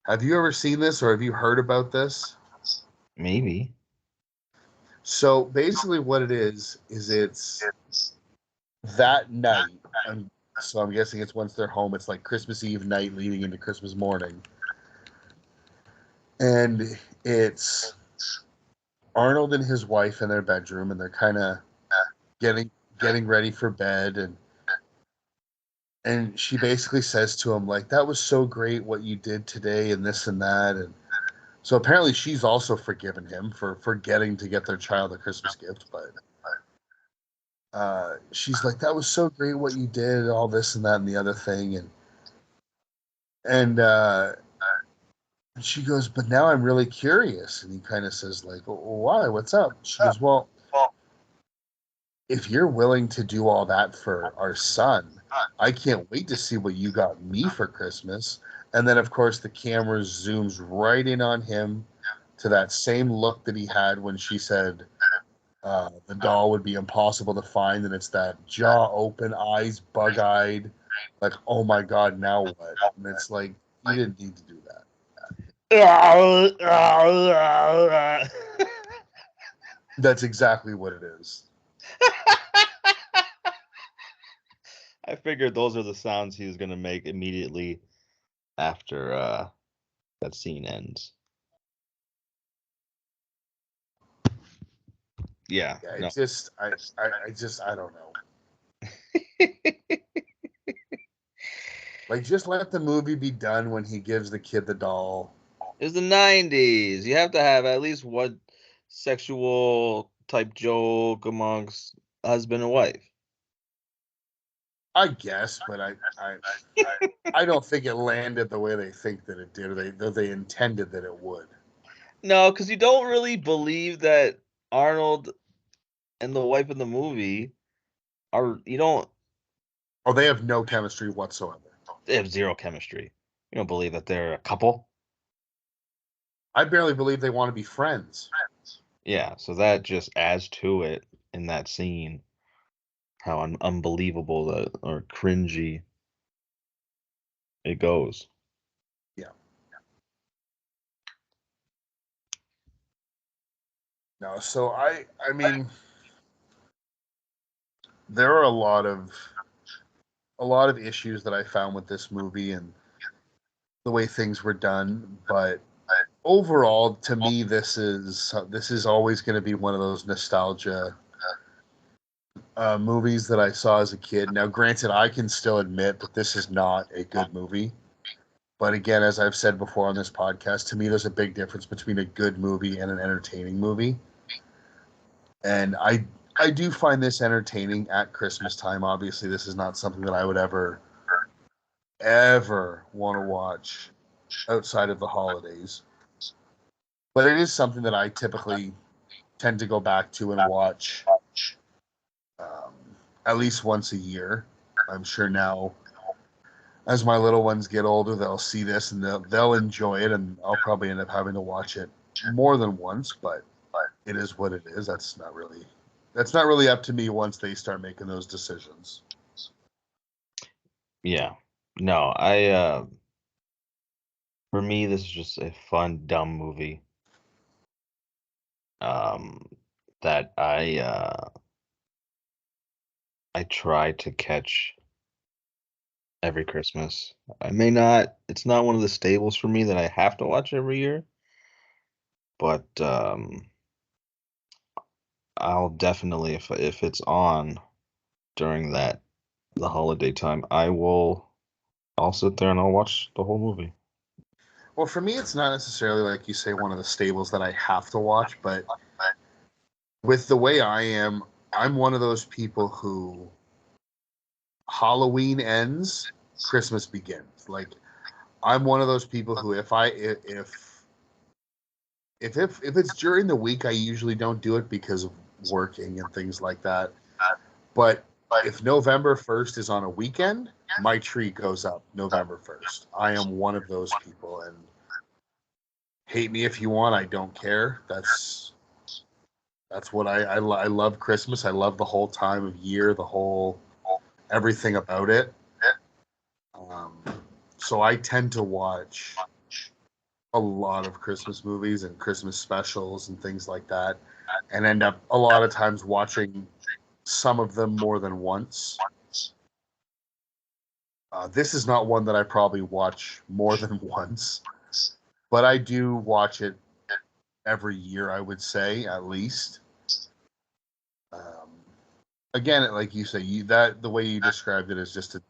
Have you ever seen this, or have you heard about this? Maybe. So basically what it is it's that night, so I'm guessing it's once they're home, it's like Christmas Eve night leading into Christmas morning. And it's Arnold and his wife in their bedroom, and they're kind of getting ready for bed, and she basically says to him, like, that was so great what you did today and this and that. And so apparently she's also forgiven him for forgetting to get their child a Christmas gift, but she's like, that was so great what you did, all this and that and the other thing. And she goes, but now I'm really curious. And he kind of says, like, well, why? What's up? She goes, well, if you're willing to do all that for our son, I can't wait to see what you got me for Christmas. And then, of course, the camera zooms right in on him to that same look that he had when she said the doll would be impossible to find. And it's that jaw open, eyes bug-eyed, like, oh my God, now what? And it's like, you didn't need to do that. That's exactly what it is. I figured those are the sounds he was going to make immediately after that scene ends. Yeah. Yeah, No. I don't know. Like, just let the movie be done when he gives the kid the doll. It's the 90s. You have to have at least one sexual type joke amongst husband and wife. I guess, but I don't think it landed the way they think that it did, or they intended that it would. No, because you don't really believe that Arnold and the wife in the movie are. You don't. Oh, they have no chemistry whatsoever. They have zero chemistry. You don't believe that they're a couple. I barely believe they want to be friends. Yeah, so that just adds to it in that scene. How unbelievable that or cringy it goes. Yeah. No, so I mean, there are a lot of issues that I found with this movie and the way things were done, but overall, to me, this is always going to be one of those nostalgia movies that I saw as a kid. Now, granted, I can still admit that this is not a good movie. But again, as I've said before on this podcast, to me, there's a big difference between a good movie and an entertaining movie. And I do find this entertaining at Christmas time. Obviously, this is not something that I would ever want to watch outside of the holidays. But it is something that I typically tend to go back to and watch at least once a year. I'm sure now, as my little ones get older, they'll see this and they'll enjoy it, and I'll probably end up having to watch it more than once. But it is what it is. That's not really up to me once they start making those decisions. Yeah. No, for me this is just a fun, dumb movie. That I try to catch every Christmas. It's not one of the staples for me that I have to watch every year, but I'll definitely, if it's on during the holiday time, I'll sit there and I'll watch the whole movie. Well, for me, it's not necessarily like you say one of the staples that I have to watch, but with the way I am, I'm one of those people who Halloween ends, Christmas begins. Like, I'm one of those people who if it's during the week, I usually don't do it because of working and things like that. But if November 1st is on a weekend, my tree goes up November 1st. I am one of those people, and hate me if you want, I don't care. That's what I love Christmas. I love the whole time of year, the whole everything about it. So I tend to watch a lot of Christmas movies and Christmas specials and things like that, and end up a lot of times watching some of them more than once. This is not one that I probably watch more than once, but I do watch it every year, I would say, at least. Again, like you say, the way you described it is just a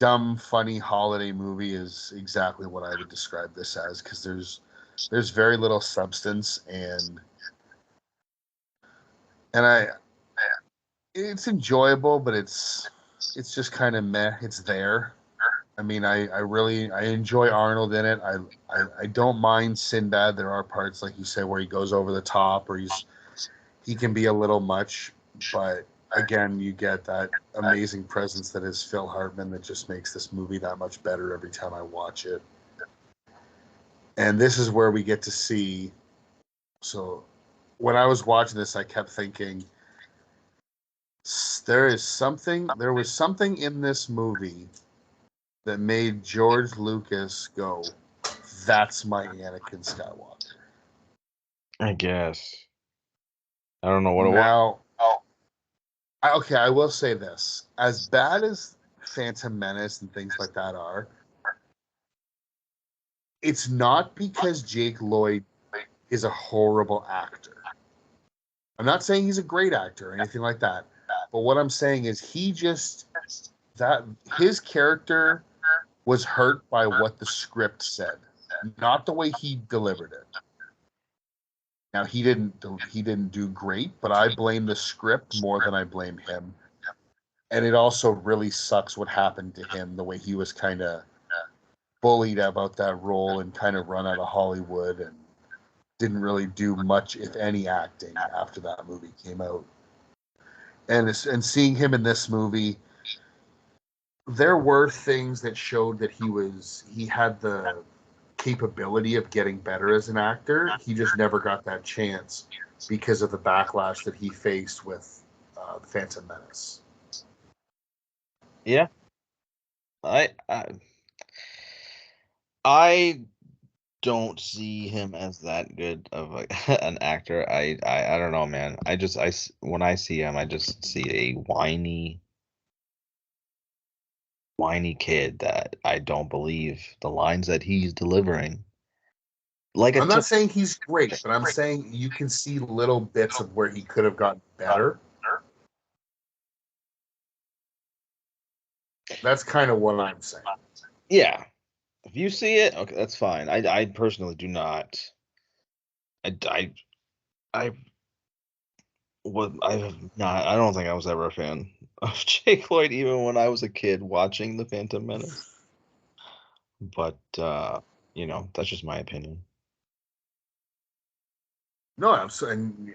dumb, funny holiday movie is exactly what I would describe this as, because there's very little substance, and it's enjoyable, but it's just kind of meh. It's there. I mean, I enjoy Arnold in it. I don't mind Sinbad. There are parts, like you say, where he goes over the top, or he can be a little much, but again, you get that amazing presence that is Phil Hartman that just makes this movie that much better every time I watch it. And this is where we get to see. So when I was watching this, I kept thinking, there was something in this movie that made George Lucas go, "That's my Anakin Skywalker." I guess. I don't know what it was. Now, okay, I will say this: as bad as Phantom Menace and things like that are, it's not because Jake Lloyd is a horrible actor. I'm not saying he's a great actor or anything like that, but what I'm saying is his character was hurt by what the script said, not the way he delivered it. Now he didn't do great, but I blame the script more than I blame him. And it also really sucks what happened to him, the way he was kind of bullied about that role and kind of run out of Hollywood and didn't really do much, if any, acting after that movie came out. And seeing him in this movie, there were things that showed that he had the capability of getting better as an actor. He just never got that chance because of the backlash that he faced with the Phantom Menace. Yeah, I don't see him as that good of an actor. I don't know, man. When I see him, I just see a whiny kid that I don't believe the lines that he's delivering. Like I'm not saying he's great, but I'm saying you can see little bits of where he could have gotten better. That's kind of what I'm saying. Yeah. If you see it, okay, that's fine. I personally do not. I don't think I was ever a fan of Jake Lloyd, even when I was a kid watching The Phantom Menace. But that's just my opinion. No, I'm saying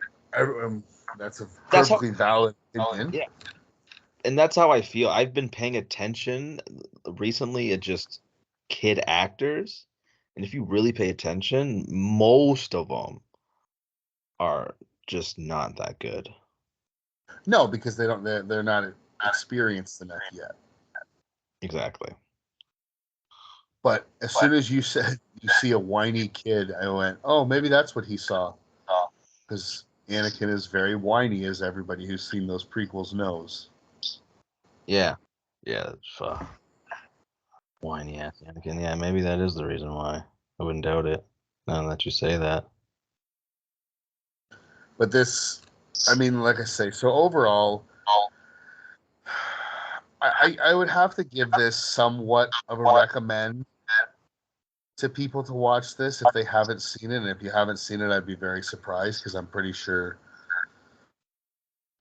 that's a perfectly valid opinion. Yeah, and that's how I feel. I've been paying attention recently at just kid actors, and if you really pay attention, most of them are just not that good. No, because they're not experienced enough yet. Exactly. But as soon as you said you see a whiny kid, I went, oh, maybe that's what he saw. Because Anakin is very whiny, as everybody who's seen those prequels knows. Yeah. Yeah, that's whiny ass Anakin. Yeah, maybe that is the reason why. I wouldn't doubt it, now that you say that. But this, I mean, like I say, so overall, I would have to give this somewhat of a recommend to people to watch this if they haven't seen it. And if you haven't seen it, I'd be very surprised, because I'm pretty sure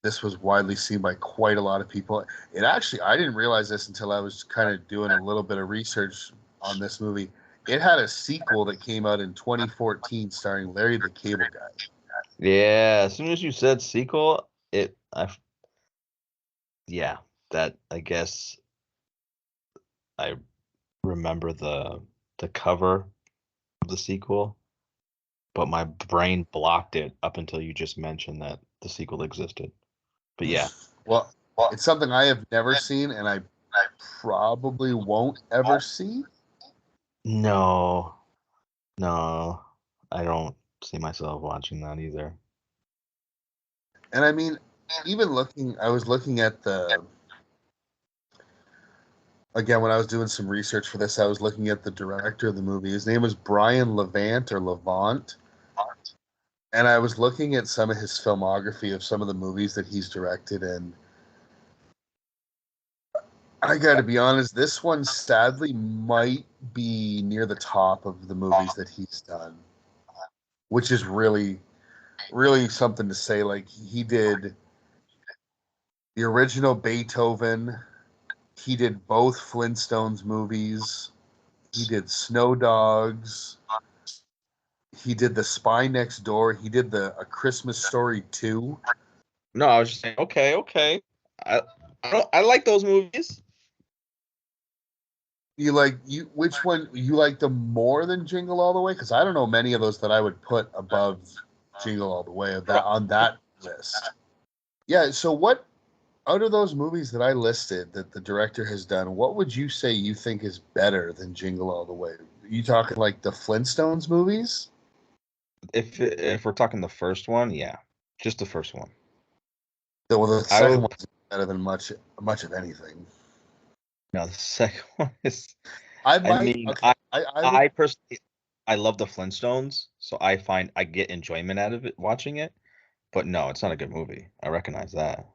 this was widely seen by quite a lot of people. It actually, I didn't realize this until I was kind of doing a little bit of research on this movie. It had a sequel that came out in 2014 starring Larry the Cable Guy. Yeah, as soon as you said sequel, that, I guess I remember the cover of the sequel, but my brain blocked it up until you just mentioned that the sequel existed. But yeah. Well, It's something I have never seen, and I probably won't ever see. No, no, I don't see myself watching that either. And I mean, I was looking at again, when I was doing some research for this, I was looking at the director of the movie. His name was Brian Levant or Levant. And I was looking at some of his filmography of some of the movies that he's directed, and I got to be honest, this one sadly might be near the top of the movies that he's done, which is really, really something to say. Like, he did the original Beethoven, he did both Flintstones movies, he did Snow Dogs, he did The Spy Next Door, he did A Christmas Story 2. No, I was just saying, okay. I like those movies. Which one you like them more than Jingle All the Way? Because I don't know many of those that I would put above Jingle All the Way on that list. Yeah, so what out of those movies that I listed that the director has done, what would you say you think is better than Jingle All the Way? Are you talking like the Flintstones movies? If we're talking the first one, yeah, just the first one. Well, the I second would. one's better than much of anything. No, the second one is. I I might. mean, Okay, I would. I personally, I love the Flintstones, so I find I get enjoyment out of it watching it. But no, it's not a good movie. I recognize that.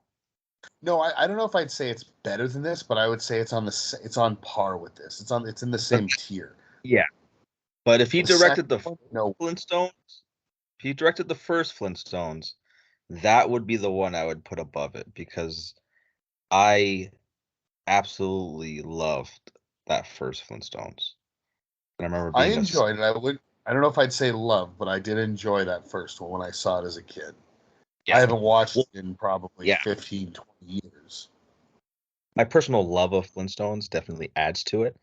No, I don't know if I'd say it's better than this, but I would say it's on par with this. It's in the same tier. Yeah, but if he The second directed the one, no. Flintstones, if he directed the first Flintstones, that would be the one I would put above it because I absolutely loved that first Flintstones. And I remember I being enjoyed it. I don't know if I'd say love, but I did enjoy that first one when I saw it as a kid. I yeah, haven't watched well, it in probably yeah. 15, 20 years. My personal love of Flintstones definitely adds to it.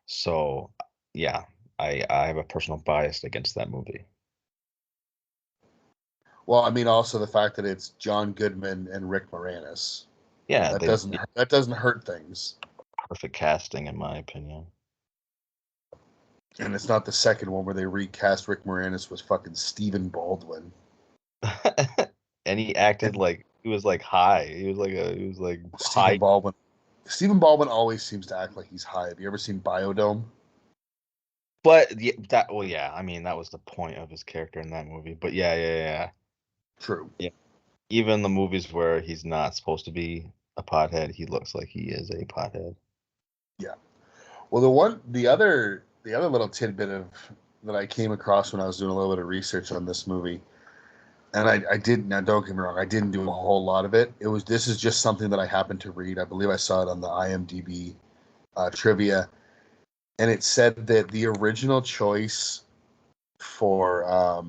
So yeah, I have a personal bias against that movie. Well, I mean, also the fact that it's John Goodman and Rick Moranis. Yeah, That doesn't hurt things. perfect casting in my opinion. And it's not the second one where they recast Rick Moranis with fucking Stephen Baldwin. And he acted And like he was like high. He was like Stephen high. Baldwin. Stephen Baldwin always seems to act like he's high. Have you ever seen Biodome? But yeah, I mean that was the point of his character in that movie. But yeah. True. Yeah. Even the movies where he's not supposed to be a pothead, he looks like he is a pothead. Yeah. Well, the other little tidbit of that I came across when I was doing a little bit of research on this movie, and I did now. Don't get me wrong, I didn't do a whole lot of it. This is just something that I happened to read. I believe I saw it on the IMDb trivia, and it said that the original choice for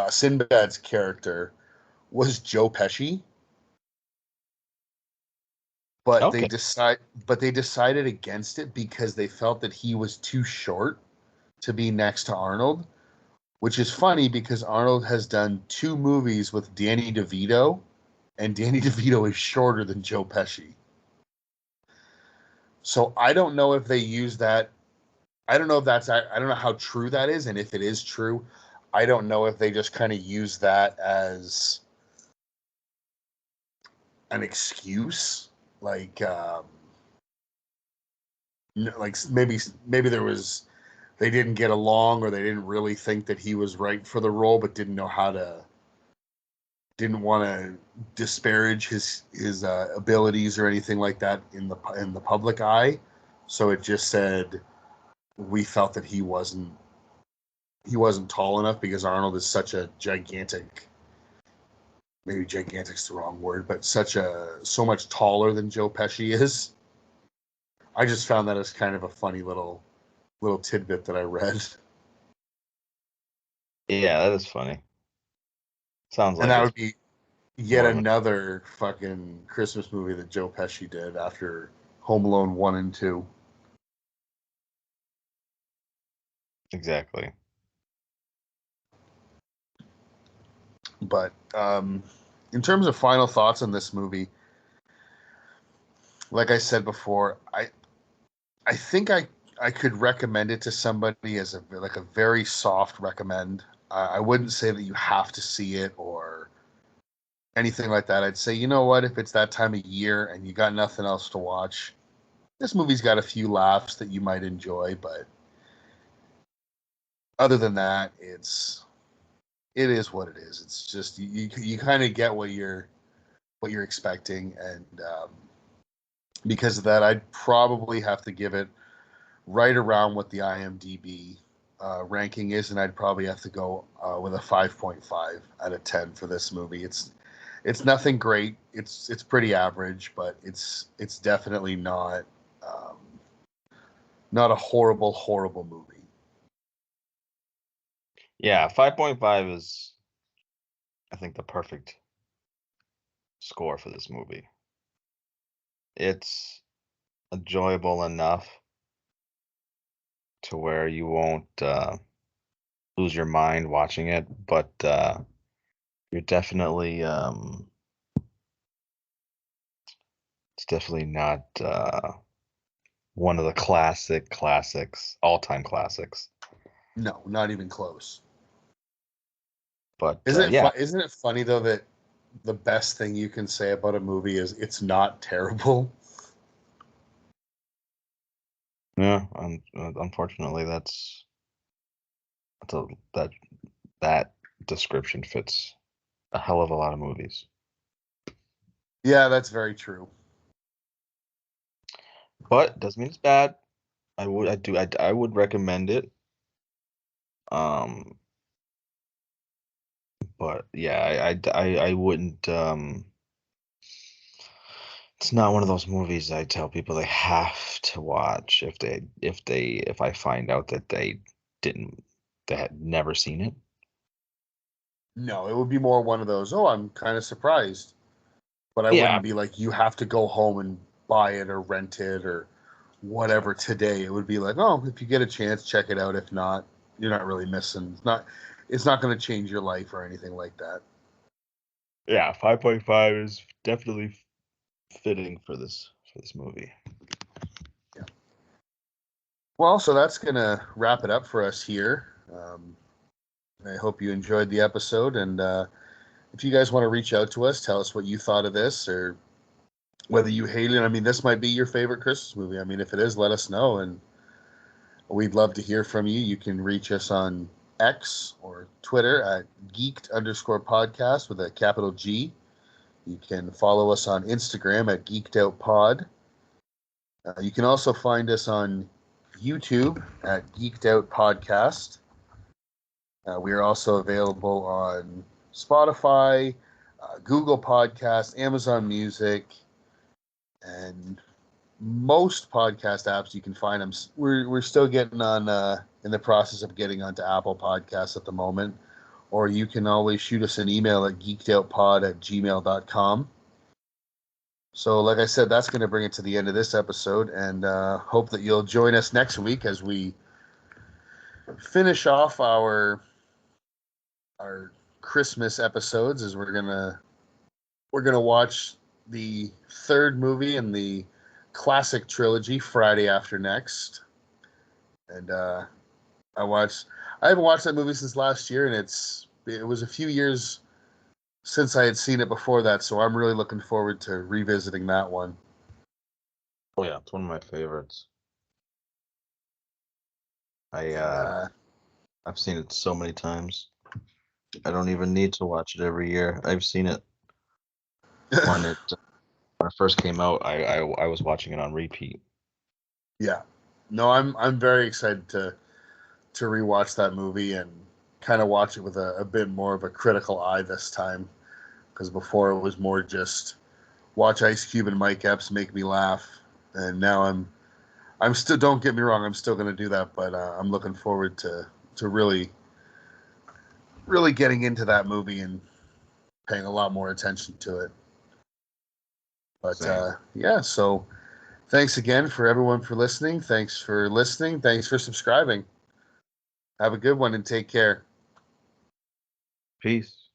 Sinbad's character was Joe Pesci, but Okay. they decided against it because they felt that he was too short to be next to Arnold, which is funny because Arnold has done 2 movies with Danny DeVito, and Danny DeVito is shorter than Joe Pesci. So I don't know if they use that. I don't know if I don't know how true that is, and if it is true, I don't know if they just kind of use that as an excuse, like maybe they didn't get along, or they didn't really think that he was right for the role, but didn't want to disparage his abilities or anything like that in the public eye. So it just said we felt that he wasn't tall enough because Arnold is such a gigantic. Maybe gigantic's the wrong word, but so much taller than Joe Pesci is. I just found that as kind of a funny little tidbit that I read. Yeah, that is funny. Sounds And like that it's would be yet more of a another fucking Christmas movie that Joe Pesci did after Home Alone 1 and 2. exactly. But in terms of final thoughts on this movie, like I said before, I think I could recommend it to somebody as a very soft recommend. I wouldn't say that you have to see it or anything like that. I'd say, you know what, if it's that time of year and you got nothing else to watch, this movie's got a few laughs that you might enjoy, but other than that, it is what it is. It's just you kind of get what you're expecting, and because of that, I'd probably have to give it right around what the IMDb ranking is, and I'd probably have to go with a 5.5 out of 10 for this movie. It's nothing great. It's pretty average, but it's definitely not a horrible movie. Yeah, 5.5 is, I think, the perfect score for this movie. It's enjoyable enough to where you won't lose your mind watching it, but you're definitely it's definitely not one of the classics, all-time classics. No, not even close. But Isn't it funny though that the best thing you can say about a movie is it's not terrible? yeah, unfortunately, that description fits a hell of a lot of movies. Yeah, that's very true. But doesn't mean it's bad. I would recommend it. But yeah, I wouldn't. It's not one of those movies I tell people they have to watch if I find out that they had never seen it. No, it would be more one of those, oh, I'm kind of surprised. But I Yeah, wouldn't be like, you have to go home and buy it or rent it or whatever today. It would be like, oh, if you get a chance, check it out. If not, you're not really missing. It's not going to change your life or anything like that. yeah, 5.5 is definitely fitting for this movie. Yeah. Well, so that's going to wrap it up for us here. I hope you enjoyed the episode. And if you guys want to reach out to us, tell us what you thought of this or whether you hate it. I mean, this might be your favorite Christmas movie. I mean, if it is, let us know. And we'd love to hear from you. You can reach us on X or Twitter at geeked_podcast with a capital G. You can follow us on Instagram at geekedoutpod. You can also find us on YouTube at Geeked Out Podcast. We are also available on Spotify, Google Podcasts, Amazon Music, and most podcast apps. You can find them. We're still getting on in the process of getting onto Apple Podcasts at the moment. Or you can always shoot us an email at geekedoutpod@gmail.com. So, like I said, that's going to bring it to the end of this episode, and hope that you'll join us next week as we finish off our Christmas episodes. As we're gonna watch the third movie in the classic trilogy, Friday After Next, and I haven't watched that movie since last year, and it was a few years since I had seen it before that, so I'm really looking forward to revisiting that one. Oh yeah, it's one of my favorites. I've seen it so many times. I don't even need to watch it every year. I've seen it when it first came out. I was watching it on repeat. Yeah, no, I'm very excited to rewatch that movie and kind of watch it with a bit more of a critical eye this time, because before it was more just watch Ice Cube and Mike Epps make me laugh, and now I'm still, don't get me wrong, I'm still going to do that, but I'm looking forward to really getting into that movie and paying a lot more attention to it. But yeah, so thanks again for everyone for listening. Thanks for listening. Thanks for subscribing. Have a good one and take care. Peace.